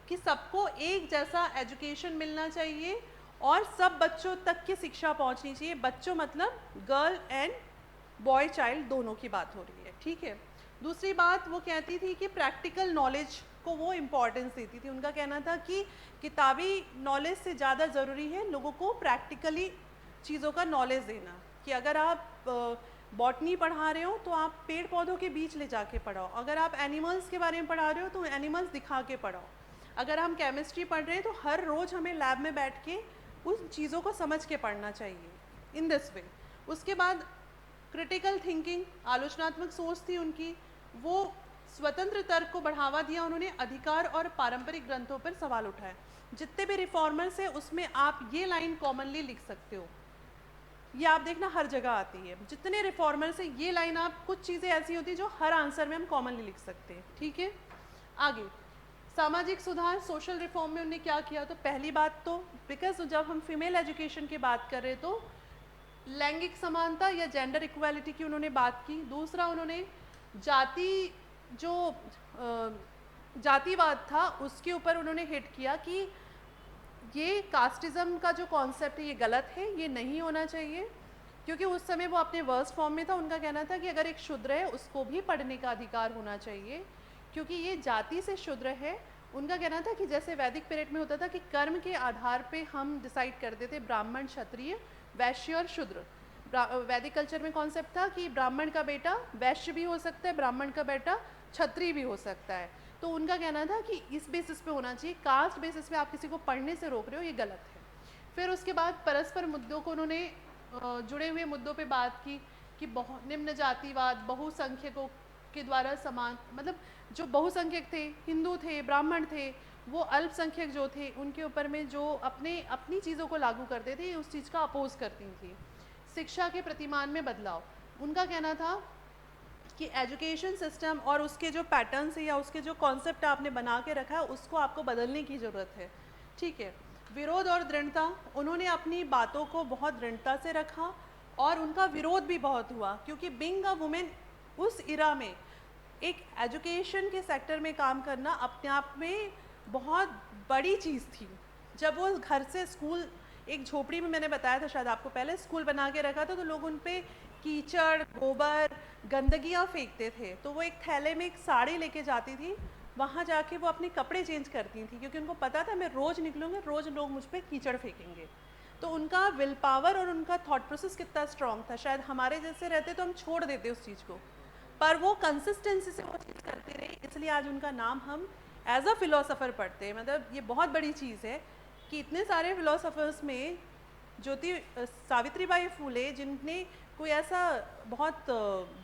कि सबको एक जैसा एजुकेशन मिलना चाहिए और सब बच्चों तक की शिक्षा पहुंचनी चाहिए। बच्चों मतलब गर्ल एंड बॉय चाइल्ड दोनों की बात हो रही है। ठीक है, दूसरी बात वो कहती थी कि प्रैक्टिकल नॉलेज को वो इम्पॉर्टेंस देती थी। उनका कहना था कि किताबी नॉलेज से ज़्यादा ज़रूरी है लोगों को प्रैक्टिकली चीज़ों का नॉलेज देना, कि अगर आप बॉटनी पढ़ा रहे हो तो आप पेड़ पौधों के बीच ले जाके पढ़ाओ, अगर आप एनिमल्स के बारे में पढ़ा रहे हो तो एनिमल्स दिखा के पढ़ाओ, अगर हम केमिस्ट्री पढ़ रहे हैं तो हर रोज़ हमें लैब में बैठ के उन चीज़ों को समझ के पढ़ना चाहिए, इन दिस वे। उसके बाद क्रिटिकल थिंकिंग, आलोचनात्मक सोच थी उनकी, वो स्वतंत्र तर्क को बढ़ावा दिया उन्होंने, अधिकार और पारंपरिक ग्रंथों पर सवाल उठाए। जितने भी रिफॉर्मर्स हैं उसमें आप ये लाइन कॉमनली लिख सकते हो, ये आप देखना हर जगह आती है। जितने रिफॉर्मर्स हैं ये लाइन, आप कुछ चीज़ें ऐसी होती हैं जो हर आंसर में हम कॉमनली लिख सकते हैं, ठीक है। आगे सामाजिक सुधार, सोशल रिफॉर्म में उन्होंने क्या किया? तो पहली बात तो बिकॉज जब हम फीमेल एजुकेशन की बात कर रहे हैं तो लैंगिक समानता या जेंडर इक्वालिटी की उन्होंने बात की। दूसरा, उन्होंने जातिवाद था उसके ऊपर उन्होंने हिट किया कि ये कास्टिज्म का जो कॉन्सेप्ट है ये गलत है, ये नहीं होना चाहिए, क्योंकि उस समय वो अपने वर्स्ट फॉर्म में था। उनका कहना था कि अगर एक शूद्र है उसको भी पढ़ने का अधिकार होना चाहिए, क्योंकि ये जाति से शूद्र है। उनका कहना था कि जैसे वैदिक पीरियड में होता था कि कर्म के आधार पे हम डिसाइड करते थे ब्राह्मण, क्षत्रिय, वैश्य और शूद्र। वैदिक कल्चर में कॉन्सेप्ट था कि ब्राह्मण का बेटा वैश्य भी हो सकता है, ब्राह्मण का बेटा क्षत्रिय भी हो सकता है। तो उनका कहना था कि इस बेसिस पे होना चाहिए, कास्ट बेसिस पे आप किसी को पढ़ने से रोक रहे हो, ये गलत है। फिर उसके बाद परस्पर मुद्दों को उन्होंने जुड़े हुए मुद्दों पे बात की कि निम्न जातिवाद, बहुसंख्यकों के द्वारा समान, मतलब जो बहुसंख्यक थे, हिंदू थे, ब्राह्मण थे, वो अल्पसंख्यक जो थे उनके ऊपर में जो अपनी चीज़ों को लागू करते थे उस चीज़ का अपोज करती थी। शिक्षा के प्रतिमान में बदलाव, उनका कहना था कि एजुकेशन सिस्टम और उसके जो पैटर्न्स है या उसके जो कॉन्सेप्ट आपने बना के रखा है उसको आपको बदलने की ज़रूरत है, ठीक है। विरोध और दृढ़ता, उन्होंने अपनी बातों को बहुत दृढ़ता से रखा और उनका विरोध भी बहुत हुआ, क्योंकि बीइंग अ वुमेन उस इरा में एक एजुकेशन के सेक्टर में काम करना अपने आप में बहुत बड़ी चीज़ थी। जब वो घर से स्कूल, एक झोपड़ी में मैंने बताया था शायद आपको पहले, स्कूल बना के रखा था तो लोग उन पे कीचड़, गोबर, गंदगियाँ फेंकते थे, तो वो एक थैले में एक साड़ी लेके जाती थी, वहाँ जाके वो अपने कपड़े चेंज करती थी, क्योंकि उनको पता था मैं रोज़ निकलूँगी, रोज़ लोग मुझ पर कीचड़ फेंकेंगे। तो उनका विल पावर और उनका थॉट प्रोसेस कितना स्ट्रॉन्ग था। शायद हमारे जैसे रहते तो हम छोड़ देते उस चीज़ को, पर वो कंसिस्टेंसी से वो चीज़ करते रहे, इसलिए आज उनका नाम हम एज अ फिलोसोफर पढ़ते हैं। मतलब ये बहुत बड़ी चीज़ है कि इतने सारे फिलोसोफर्स में सावित्रीबाई फूले, जिनने कोई ऐसा बहुत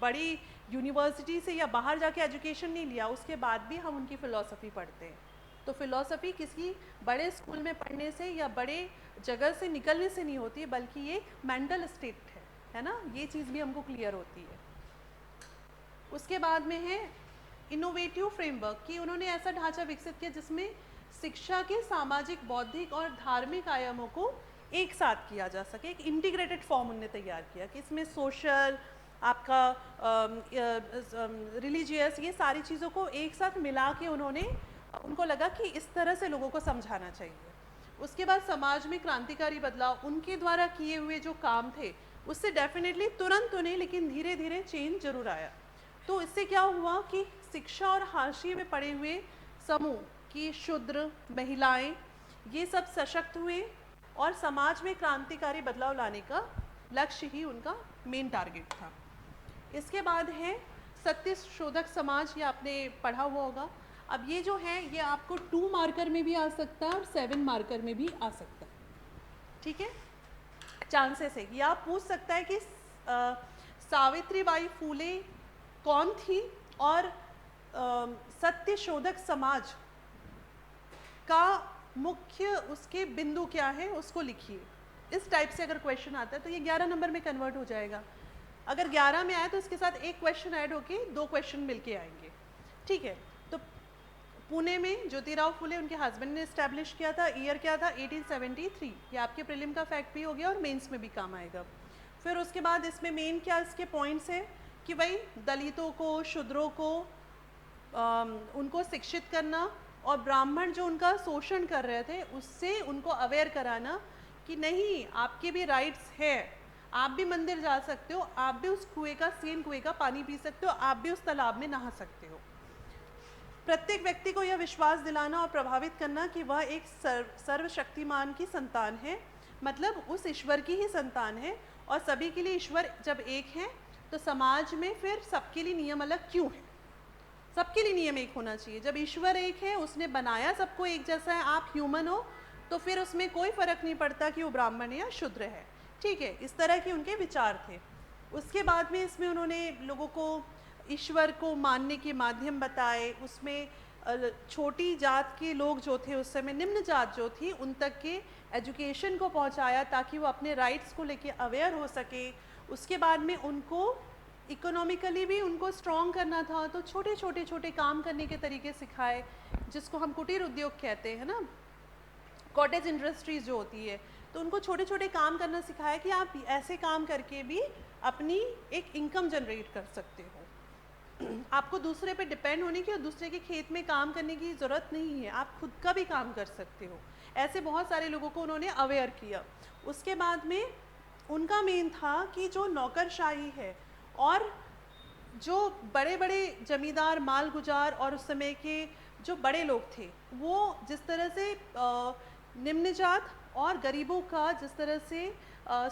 बड़ी यूनिवर्सिटी से या बाहर जाके एजुकेशन नहीं लिया, उसके बाद भी हम उनकी फ़िलॉसफ़ी पढ़ते हैं। तो फ़िलॉसफ़ी किसी बड़े स्कूल में पढ़ने से या बड़े जगह से निकलने से नहीं होती, बल्कि ये मेंटल स्टेट है ना, ये चीज़ भी हमको क्लियर होती है। उसके बाद में है इनोवेटिव फ्रेमवर्क, कि उन्होंने ऐसा ढांचा विकसित किया जिसमें शिक्षा के सामाजिक, बौद्धिक और धार्मिक आयामों को एक साथ किया जा सके। एक इंटीग्रेटेड फॉर्म उन्होंने तैयार किया कि इसमें सोशल, आपका रिलीजियस, ये सारी चीज़ों को एक साथ मिला के उनको लगा कि इस तरह से लोगों को समझाना चाहिए। उसके बाद समाज में क्रांतिकारी बदलाव, उनके द्वारा किए हुए जो काम थे उससे डेफिनेटली तुरंत तो नहीं, लेकिन धीरे धीरे चेंज जरूर आया। तो इससे क्या हुआ कि शिक्षा और हाशिए में पड़े हुए समूह की शूद्र, महिलाएं, ये सब सशक्त हुए और समाज में क्रांतिकारी बदलाव लाने का लक्ष्य ही उनका मेन टारगेट था। इसके बाद है सत्य शोधक समाज, ये आपने पढ़ा हुआ होगा। अब ये जो है ये आपको 2 मार्कर में भी आ सकता है और 7 मार्कर में भी आ सकता है, ठीक है। चांसेस है, या आप पूछ सकता है कि सावित्रीबाई फूले कौन थी और सत्य शोधक समाज का मुख्य उसके बिंदु क्या है, उसको लिखिए। इस टाइप से अगर क्वेश्चन आता है तो ये 11 नंबर में कन्वर्ट हो जाएगा। अगर 11 में आए तो इसके साथ एक क्वेश्चन ऐड होके 2 क्वेश्चन मिलके आएंगे, ठीक है। तो पुणे में ज्योतिराव फूले उनके हस्बैंड ने इस्टेब्लिश किया था। ईयर क्या था? 1873। ये आपके प्रीलिम का फैक्ट भी हो गया और मेंस में भी काम आएगा। फिर उसके बाद इसमें मेन क्या इसके पॉइंट्स है कि भाई दलितों को, शूद्रों को उनको शिक्षित करना और ब्राह्मण जो उनका शोषण कर रहे थे उससे उनको अवेयर कराना कि नहीं, आपके भी राइट्स है, आप भी मंदिर जा सकते हो, आप भी उस सेम कुएं का पानी पी सकते हो, आप भी उस तालाब में नहा सकते हो। प्रत्येक व्यक्ति को यह विश्वास दिलाना और प्रभावित करना कि वह एक सर्वशक्तिमान की संतान है, मतलब उस ईश्वर की ही संतान है। और सभी के लिए ईश्वर जब एक है तो समाज में फिर सबके लिए नियम अलग क्यों है? सबके लिए नियम एक होना चाहिए। जब ईश्वर एक है, उसने बनाया सबको एक जैसा है, आप ह्यूमन हो, तो फिर उसमें कोई फर्क नहीं पड़ता कि वो ब्राह्मण है या शूद्र है, ठीक है। इस तरह के उनके विचार थे। उसके बाद में इसमें उन्होंने लोगों को ईश्वर को मानने के माध्यम बताए। उसमें छोटी जात के लोग जो थे उस समय, निम्न जात जो थी, उन तक के एजुकेशन को पहुंचाया ताकि वो अपने राइट्स को लेके अवेयर हो सके। उसके बाद में उनको इकोनॉमिकली भी उनको स्ट्रॉन्ग करना था, तो छोटे छोटे छोटे काम करने के तरीके सिखाए, जिसको हम कुटीर उद्योग कहते हैं ना, कॉटेज इंडस्ट्रीज जो होती है। तो उनको छोटे छोटे काम करना सिखाया कि आप ऐसे काम करके भी अपनी एक इनकम जनरेट कर सकते हो। आपको दूसरे पे डिपेंड होने की और दूसरे के खेत में काम करने की ज़रूरत नहीं है, आप खुद का भी काम कर सकते हो। ऐसे बहुत सारे लोगों को उन्होंने अवेयर किया। उसके बाद में उनका मेन था कि जो नौकरशाही है और जो बड़े बड़े जमींदार, माल गुजार और उस समय के जो बड़े लोग थे, वो जिस तरह से निम्न जात और गरीबों का जिस तरह से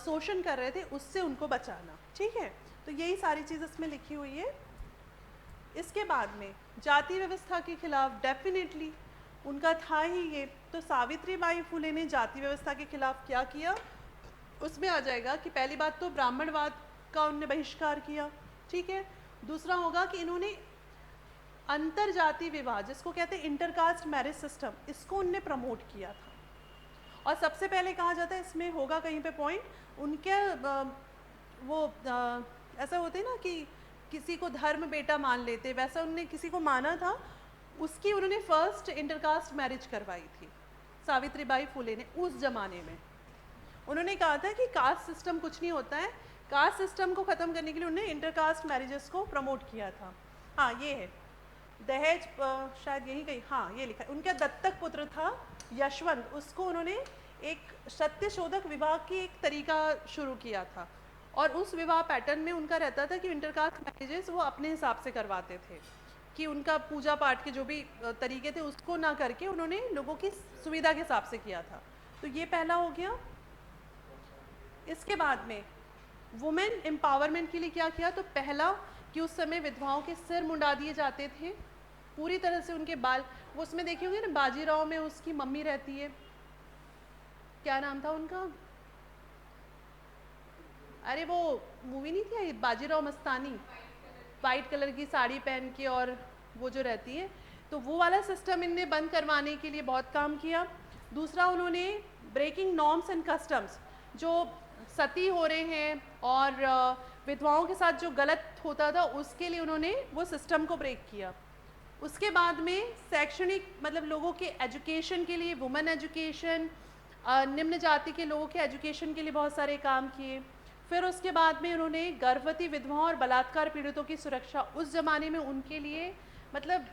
शोषण कर रहे थे, उससे उनको बचाना। ठीक है, तो यही सारी चीज़ इसमें लिखी हुई है। इसके बाद में जाति व्यवस्था के खिलाफ डेफिनेटली उनका था ही ये। तो सावित्री बाई फुले ने जाति व्यवस्था के खिलाफ क्या किया, उसमें आ जाएगा कि पहली बात तो ब्राह्मणवाद का उन्होंने बहिष्कार किया। ठीक है, दूसरा होगा कि इन्होंने अंतर जाति विवाह, जिसको कहते हैं इंटरकास्ट मैरिज सिस्टम, इसको उनने प्रमोट किया था। और सबसे पहले कहा जाता है, इसमें होगा कहीं पे पॉइंट, उनके ऐसा होते हैं ना कि किसी को धर्म बेटा मान लेते, वैसा उन्होंने किसी को माना था, उसकी उन्होंने फर्स्ट इंटरकास्ट मैरिज करवाई थी सावित्रीबाई फुले ने। उस जमाने में उन्होंने कहा था कि कास्ट सिस्टम कुछ नहीं होता है, कास्ट सिस्टम को ख़त्म करने के लिए उन्होंने इंटरकास्ट मैरिजेस को प्रमोट किया था। हाँ, ये है दहेज, शायद यही कहीं, हाँ ये लिखा है। उनका दत्तक पुत्र था यशवंत, उसको उन्होंने एक सत्यशोधक विवाह की एक तरीका शुरू किया था, और उस विवाह पैटर्न में उनका रहता था कि इंटरकास्ट मैरिजेस वो अपने हिसाब से करवाते थे, कि उनका पूजा पाठ के जो भी तरीके थे उसको ना करके उन्होंने लोगों की सुविधा के हिसाब से किया था। तो ये पहला हो गया। इसके बाद में वुमेन एम्पावरमेंट के लिए क्या किया, तो पहला कि उस समय विधवाओं के सिर मुंडा दिए जाते थे, पूरी तरह से उनके बाल, वो उसमें देखे होंगे ना, बाजीराव में उसकी मम्मी रहती है, क्या नाम था उनका, अरे वो मूवी नहीं थी बाजीराव मस्तानी, वाइट कलर की साड़ी पहन के और वो जो रहती है, तो वो वाला सिस्टम इनने बंद करवाने के लिए बहुत काम किया। दूसरा, उन्होंने ब्रेकिंग नॉर्म्स एंड कस्टम्स, जो सती हो रहे हैं और विधवाओं के साथ जो गलत होता था, उसके लिए उन्होंने वो सिस्टम को ब्रेक किया। उसके बाद में शैक्षणिक, मतलब लोगों के एजुकेशन के लिए, वुमेन एजुकेशन, निम्न जाति के लोगों के एजुकेशन के लिए बहुत सारे काम किए। फिर उसके बाद में उन्होंने गर्भवती विधवाओं और बलात्कार पीड़ितों की सुरक्षा, उस ज़माने में उनके लिए मतलब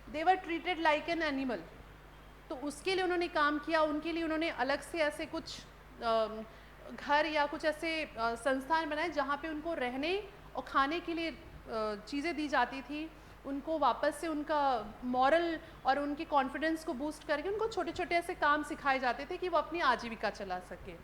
they were treated like an animal, तो उसके लिए उन्होंने काम किया। उनके लिए उन्होंने अलग से ऐसे कुछ घर या कुछ ऐसे संस्थान बनाए जहाँ पे उनको रहने और खाने के लिए चीज़ें दी जाती थी। उनको वापस से उनका मॉरल और उनके कॉन्फिडेंस को बूस्ट करके उनको छोटे छोटे ऐसे काम सिखाए जाते थे कि वो अपनी आजीविका चला सके।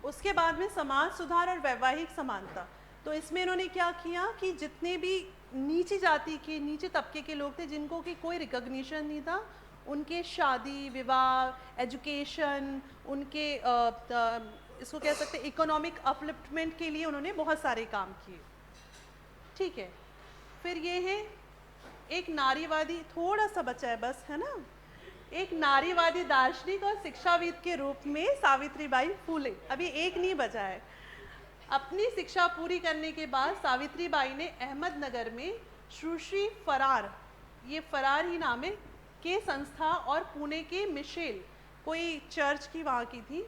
उसके बाद में समाज सुधार और वैवाहिक समानता, तो इसमें इन्होंने क्या किया कि जितने भी नीची जाति के, नीचे तबके के लोग थे जिनको कि कोई रिकॉग्निशन नहीं था, उनके शादी विवाह, एजुकेशन, उनके इसको कह सकते हैं इकोनॉमिक अपलिफ्टमेंट के लिए उन्होंने बहुत सारे काम किए। ठीक है, फिर ये है एक नारीवादी, थोड़ा सा बचा है बस, है ना, एक नारीवादी दार्शनिक और शिक्षाविद के रूप में सावित्रीबाई फुले, अभी एक नहीं बचा है। अपनी शिक्षा पूरी करने के बाद सावित्रीबाई ने अहमदनगर में सुश्री फरार, ये फरार ही नाम है, के संस्था और पुणे के मिशेल, कोई चर्च की वहाँ की थी,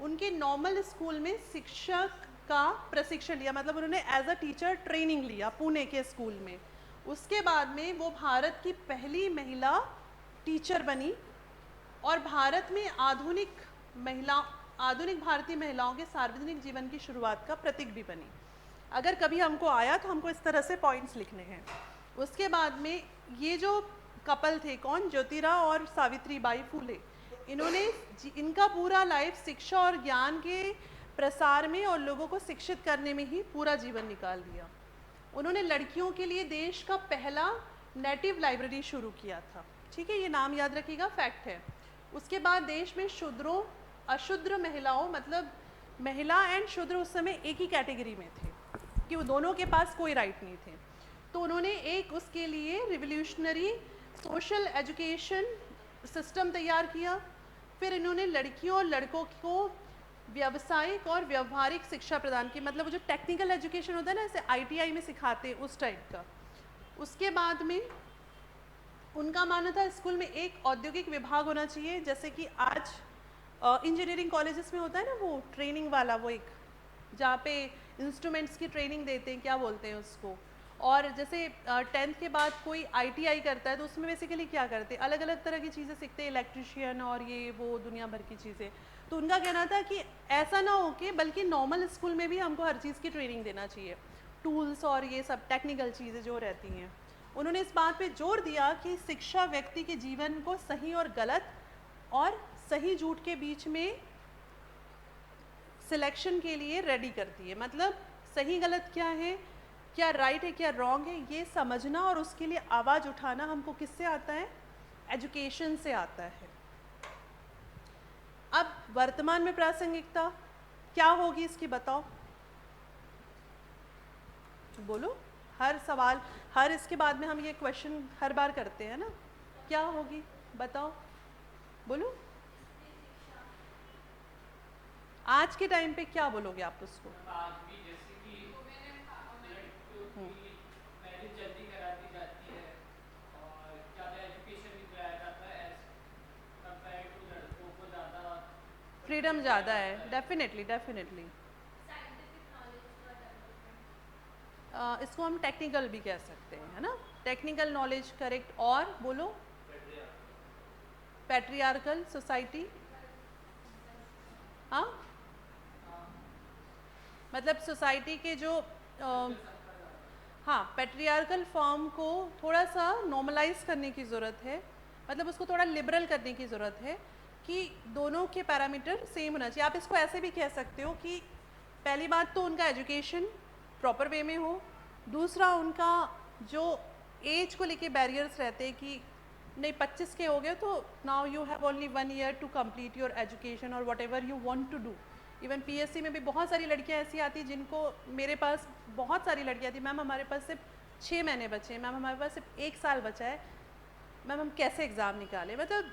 उनके नॉर्मल स्कूल में शिक्षक का प्रशिक्षण लिया, मतलब उन्होंने एज अ टीचर ट्रेनिंग लिया पुणे के स्कूल में। उसके बाद में वो भारत की पहली महिला टीचर बनी और भारत में आधुनिक भारतीय महिलाओं के सार्वजनिक जीवन की शुरुआत का प्रतीक भी बनी। अगर कभी हमको आया तो हमको इस तरह से पॉइंट्स लिखने हैं। उसके बाद में ये जो कपल थे, कौन, ज्योतिराव और सावित्रीबाई फुले, इन्होंने इनका पूरा लाइफ शिक्षा और ज्ञान के प्रसार में और लोगों को शिक्षित करने में ही पूरा जीवन निकाल दिया। उन्होंने लड़कियों के लिए देश का पहला नेटिव लाइब्रेरी शुरू किया था। ठीक है, ये नाम याद रखिएगा, फैक्ट है। उसके बाद देश में शूद्रों, अशूद्र महिलाओं, मतलब महिला एंड शूद्र उस समय एक ही कैटेगरी में थे कि वो दोनों के पास कोई राइट नहीं थे। तो उन्होंने एक उसके लिए रिवोल्यूशनरी सोशल एजुकेशन सिस्टम तैयार किया। फिर इन्होंने लड़कियों और लड़कों को व्यावसायिक और व्यवहारिक शिक्षा प्रदान की, मतलब वो जो टेक्निकल एजुकेशन होता है ना, जैसे ITI में सिखाते हैं उस टाइप का। उसके बाद में उनका मानना था स्कूल में एक औद्योगिक विभाग होना चाहिए, जैसे कि आज इंजीनियरिंग कॉलेजेस में होता है ना वो ट्रेनिंग वाला, वो एक जहाँ पे इंस्ट्रूमेंट्स की ट्रेनिंग देते हैं, क्या बोलते हैं उसको। और जैसे 10th के बाद कोई ITI करता है तो उसमें बेसिकली क्या करते हैं, अलग अलग तरह की चीज़ें सीखते हैं, इलेक्ट्रिशियन और ये वो दुनिया भर की चीज़ें। तो उनका कहना था कि ऐसा ना हो कि बल्कि नॉर्मल स्कूल में भी हमको हर चीज़ की ट्रेनिंग देना चाहिए, टूल्स और ये सब टेक्निकल चीज़ें जो रहती हैं। उन्होंने इस बात पे जोर दिया कि शिक्षा व्यक्ति के जीवन को सही और गलत और सही झूठ के बीच में सिलेक्शन के लिए रेडी करती है। मतलब सही गलत क्या है, क्या राइट है, क्या रॉन्ग है, ये समझना और उसके लिए आवाज़ उठाना हमको किससे आता है, एजुकेशन से आता है। अब वर्तमान में प्रासंगिकता क्या होगी इसकी बताओ, बोलो। हर सवाल, हर इसके बाद में हम ये क्वेश्चन हर बार करते हैं ना, क्या होगी बताओ, बोलो। आज के टाइम पे क्या बोलोगे आप उसको? आज भी जैसे कि लड़कियों की मैरिज जल्दी करा दी जाती है और ज़्यादा एजुकेशन भी दिलाया जाता है एज कंपेयर टू लड़कों को ज़्यादा फ्रीडम ज़्यादा है, डेफिनेटली डेफिनेटली। इसको हम टेक्निकल भी कह सकते हैं, है ना, टेक्निकल नॉलेज, करेक्ट। और बोलो, पैट्रियार्कल सोसाइटी, हाँ, मतलब सोसाइटी के जो हाँ, पैट्रियार्कल फॉर्म को थोड़ा सा नॉर्मलाइज करने की ज़रूरत है, मतलब उसको थोड़ा लिबरल करने की ज़रूरत है कि दोनों के पैरामीटर सेम होना चाहिए। आप इसको ऐसे भी कह सकते हो कि पहली बात तो उनका एजुकेशन प्रॉपर वे में हो, दूसरा उनका जो एज को लेके बैरियर्स रहते हैं कि नहीं 25 के हो गए तो now you have only 1 year to complete your education और whatever you want to do. Even PSC में भी बहुत सारी लड़कियां ऐसी आती जिनको, मेरे पास बहुत सारी लड़कियां आती, मैम हमारे पास सिर्फ 6 महीने बचे हैं, मैम हमारे पास सिर्फ 1 साल बचा है, मैम हम कैसे एग्ज़ाम निकालें। मतलब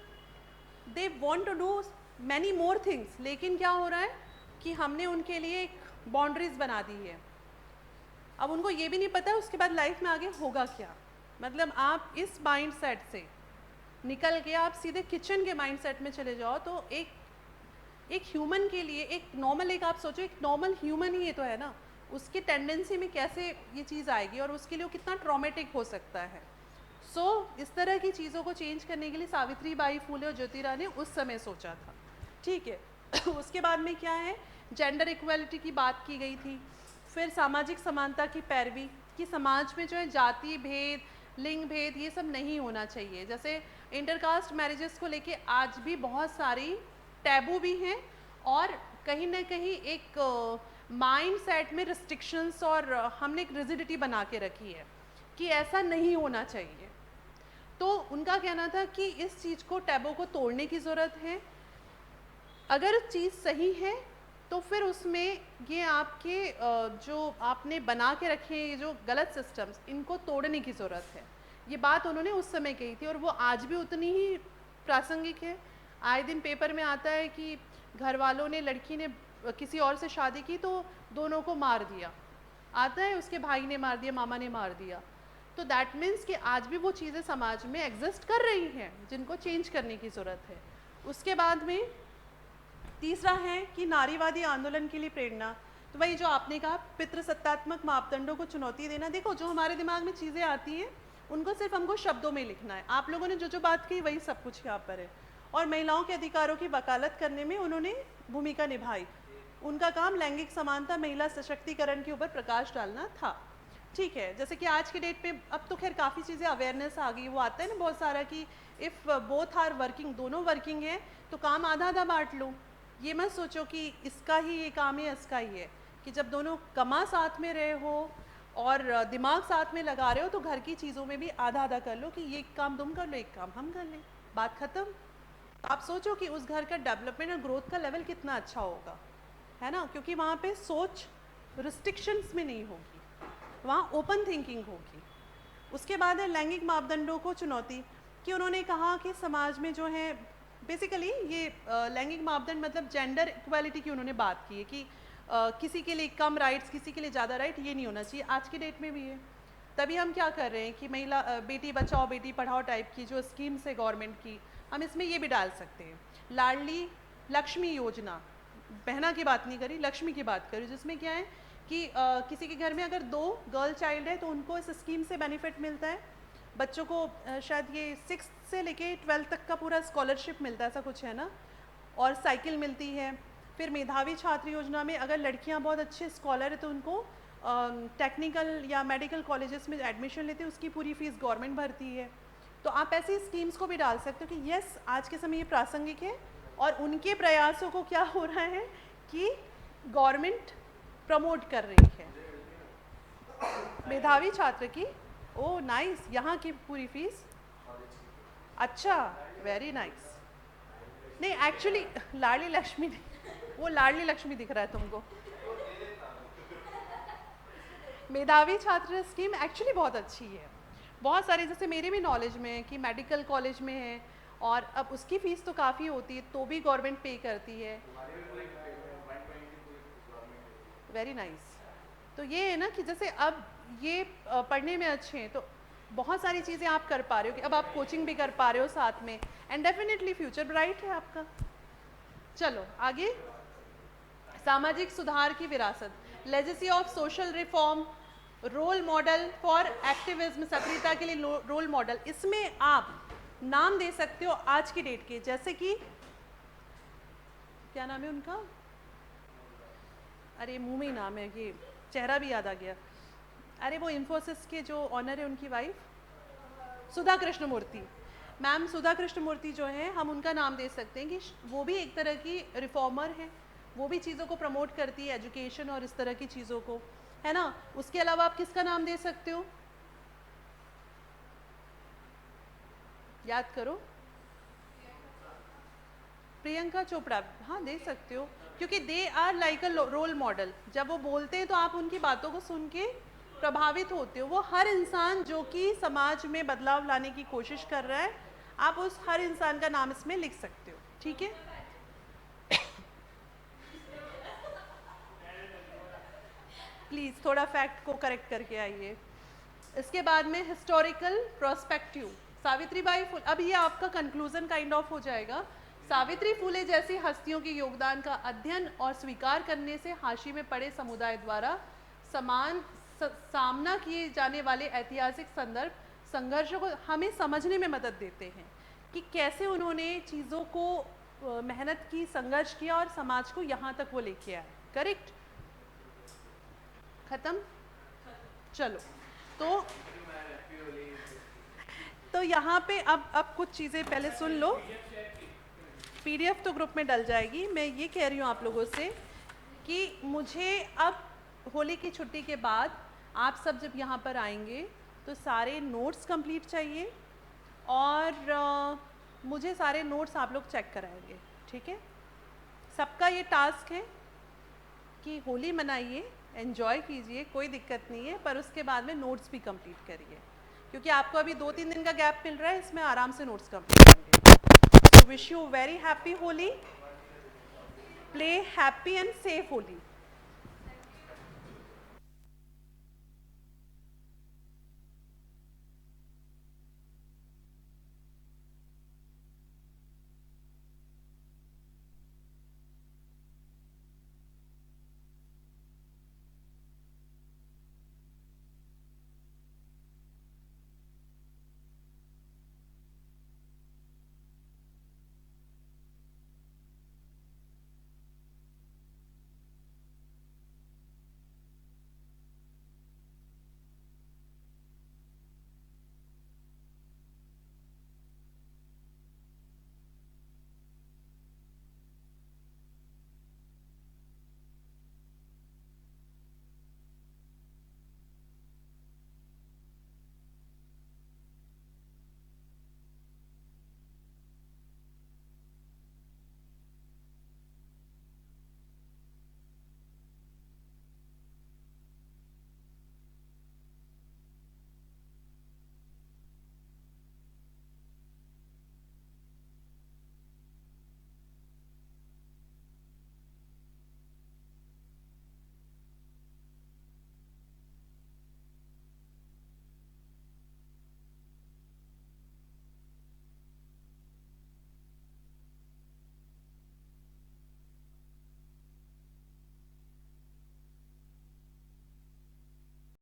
they want to do many more things, लेकिन क्या हो रहा है कि हमने उनके लिए एक बाउंड्रीज बना दी है। अब उनको ये भी नहीं पता उसके बाद लाइफ में आगे होगा क्या। मतलब आप इस माइंड सेट से निकल के आप सीधे किचन के माइंड सेट में चले जाओ तो एक ह्यूमन के लिए, एक नॉर्मल, एक आप सोचो एक नॉर्मल ह्यूमन ही ये तो है ना, उसकी टेंडेंसी में कैसे ये चीज़ आएगी और उसके लिए वो कितना ट्रॉमेटिक हो सकता है। सो इस तरह की चीज़ों को चेंज करने के लिए सावित्री बाई फुले और ज्योतिराव ने उस समय सोचा था, ठीक है। उसके बाद में क्या है, जेंडर इक्वालिटी की बात की गई थी। फिर सामाजिक समानता की पैरवी, कि समाज में जो है जाति भेद, लिंग भेद, ये सब नहीं होना चाहिए। जैसे इंटरकास्ट मैरिजेस को लेके आज भी बहुत सारी टैबू भी हैं और कहीं ना कहीं एक माइंड सेट में रिस्ट्रिक्शंस और हमने एक रिजिडिटी बना के रखी है कि ऐसा नहीं होना चाहिए। तो उनका कहना था कि इस चीज़ को, टैबू को तोड़ने की ज़रूरत है। अगर चीज़ सही है तो फिर उसमें ये आपके जो आपने बना के रखे हैं ये जो गलत सिस्टम्स, इनको तोड़ने की ज़रूरत है। ये बात उन्होंने उस समय कही थी और वो आज भी उतनी ही प्रासंगिक है। आए दिन पेपर में आता है कि घर वालों ने, लड़की ने किसी और से शादी की तो दोनों को मार दिया, आता है उसके भाई ने मार दिया, मामा ने मार दिया। तो दैट मीन्स कि आज भी वो चीज़ें समाज में एग्जिस्ट कर रही हैं जिनको चेंज करने की ज़रूरत है। उसके बाद में तीसरा है कि नारीवादी आंदोलन के लिए प्रेरणा। तो वही जो आपने कहा, पितृसत्तात्मक मापदंडों को चुनौती देना। देखो जो हमारे दिमाग में चीज़ें आती हैं उनको सिर्फ हमको शब्दों में लिखना है। आप लोगों ने जो जो बात कही वही सब कुछ यहाँ पर है। और महिलाओं के अधिकारों की वकालत करने में उन्होंने भूमिका निभाई। उनका काम लैंगिक समानता, महिला सशक्तिकरण के ऊपर प्रकाश डालना था, ठीक है। जैसे कि आज के डेट पे अब तो खैर काफ़ी चीज़ें अवेयरनेस आ गई, वो आता है ना बहुत सारा कि इफ़ बोथ आर वर्किंग, दोनों वर्किंग है तो काम आधा आधा बांट लो। ये मत सोचो कि इसका ही ये काम है, इसका ही है, कि जब दोनों कमा साथ में रहे हो और दिमाग साथ में लगा रहे हो तो घर की चीज़ों में भी आधा आधा कर लो कि ये काम तुम कर लो, एक काम हम कर लें, बात ख़त्म। आप सोचो कि उस घर का डेवलपमेंट और ग्रोथ का लेवल कितना अच्छा होगा। है ना, क्योंकि वहाँ पे सोच रिस्ट्रिक्शंस में नहीं होगी, वहाँ ओपन थिंकिंग होगी। उसके बाद है लैंगिक मापदंडों को चुनौती, कि उन्होंने कहा कि समाज में जो है बेसिकली ये लैंगिक मापदंड मतलब जेंडर इक्वालिटी की उन्होंने बात की है कि किसी के लिए कम राइट्स, किसी के लिए ज़्यादा राइट, ये नहीं होना चाहिए। आज की डेट में भी है। तभी हम क्या कर रहे हैं कि महिला बेटी बचाओ बेटी पढ़ाओ टाइप की जो स्कीम्स है गवर्नमेंट की, हम इसमें ये भी डाल सकते हैं। लाडली लक्ष्मी योजना, बहना की बात नहीं करी, लक्ष्मी की बात करी, जिसमें क्या है कि किसी के घर में अगर 2 गर्ल चाइल्ड है तो उनको इस स्कीम से बेनिफिट मिलता है। बच्चों को शायद ये 6th से लेके 12th तक का पूरा स्कॉलरशिप मिलता है, ऐसा कुछ है ना, और साइकिल मिलती है। फिर मेधावी छात्र योजना में अगर लड़कियां बहुत अच्छे स्कॉलर है तो उनको टेक्निकल या मेडिकल कॉलेजेस में एडमिशन लेते हैं, उसकी पूरी फीस गवर्नमेंट भरती है। तो आप ऐसी स्कीम्स को भी डाल सकते हो कि यस आज के समय ये प्रासंगिक है और उनके प्रयासों को क्या हो रहा है कि गवर्नमेंट प्रमोट कर रही है। मेधावी छात्र की, ओ नाइस, यहाँ की पूरी फीस, अच्छा वेरी नाइस। नहीं एक्चुअली लाडली लक्ष्मी नहीं, वो लाडली लक्ष्मी दिख रहा है तुमको। मेधावी छात्र स्कीम एक्चुअली बहुत अच्छी है। बहुत सारे जैसे मेरे भी नॉलेज में है कि मेडिकल कॉलेज में है और अब उसकी फ़ीस तो काफ़ी होती है तो भी गवर्नमेंट पे करती है। Very nice. तो ये है ना कि जैसे अब ये पढ़ने में अच्छे हैं तो बहुत सारी चीज़ें आप कर पा रहे हो कि अब आप कोचिंग भी कर पा रहे हो साथ में, एंड डेफिनेटली फ्यूचर ब्राइट है आपका। चलो आगे, सामाजिक सुधार की विरासत, legacy of social reform, role model for activism, सक्रियता के लिए रोल मॉडल। इसमें आप नाम दे सकते हो आज की डेट के, जैसे कि क्या नाम है उनका, अरे मुंह में ही नाम है, ये चेहरा भी याद आ गया, अरे वो इन्फोसिस के जो ऑनर है उनकी वाइफ सुधा कृष्णमूर्ति, मैम सुधा कृष्णमूर्ति जो है, हम उनका नाम दे सकते हैं कि वो भी एक तरह की रिफॉर्मर है, वो भी चीज़ों को प्रमोट करती है, एजुकेशन और इस तरह की चीज़ों को, है ना। उसके अलावा आप किसका नाम दे सकते हो, याद करो, प्रियंका चोपड़ा, हाँ दे सकते हो, क्योंकि they are like a role model. जब वो बोलते हैं तो आप उनकी बातों को सुन के प्रभावित होते हो। वो हर इंसान जो कि समाज में बदलाव लाने की कोशिश कर रहा है, आप उस हर इंसान का नाम इसमें लिख सकते हो, ठीक है। प्लीज़ थोड़ा फैक्ट को करेक्ट करके आइए। इसके बाद में हिस्टोरिकल प्रोस्पेक्टिव, सावित्रीबाई फुले, अब ये आपका कंक्लूजन काइंड ऑफ हो जाएगा। सावित्री फुले जैसी हस्तियों के योगदान का अध्ययन और स्वीकार करने से हाशिए में पड़े समुदाय द्वारा सामना किए जाने वाले ऐतिहासिक संदर्भ संघर्षों को हमें समझने में मदद देते हैं कि कैसे उन्होंने चीज़ों को मेहनत की, संघर्ष किया और समाज को यहाँ तक वो लेके आए। करेक्ट, खत्म। चलो तो यहाँ पे अब कुछ चीज़ें पहले सुन लो। पीडीएफ तो ग्रुप में डल जाएगी। मैं ये कह रही हूँ आप लोगों से कि मुझे अब होली की छुट्टी के बाद आप सब जब यहाँ पर आएंगे तो सारे नोट्स कंप्लीट चाहिए और मुझे सारे नोट्स आप लोग चेक कराएंगे, ठीक है। सबका ये टास्क है कि होली मनाइए, एंजॉय कीजिए, कोई दिक्कत नहीं है, पर उसके बाद में नोट्स भी कंप्लीट करिए, क्योंकि आपको अभी 2-3 दिन का गैप मिल रहा है, इसमें आराम से नोट्स कंप्लीट होंगे। तो wish you very happy Holi, play happy and safe Holi.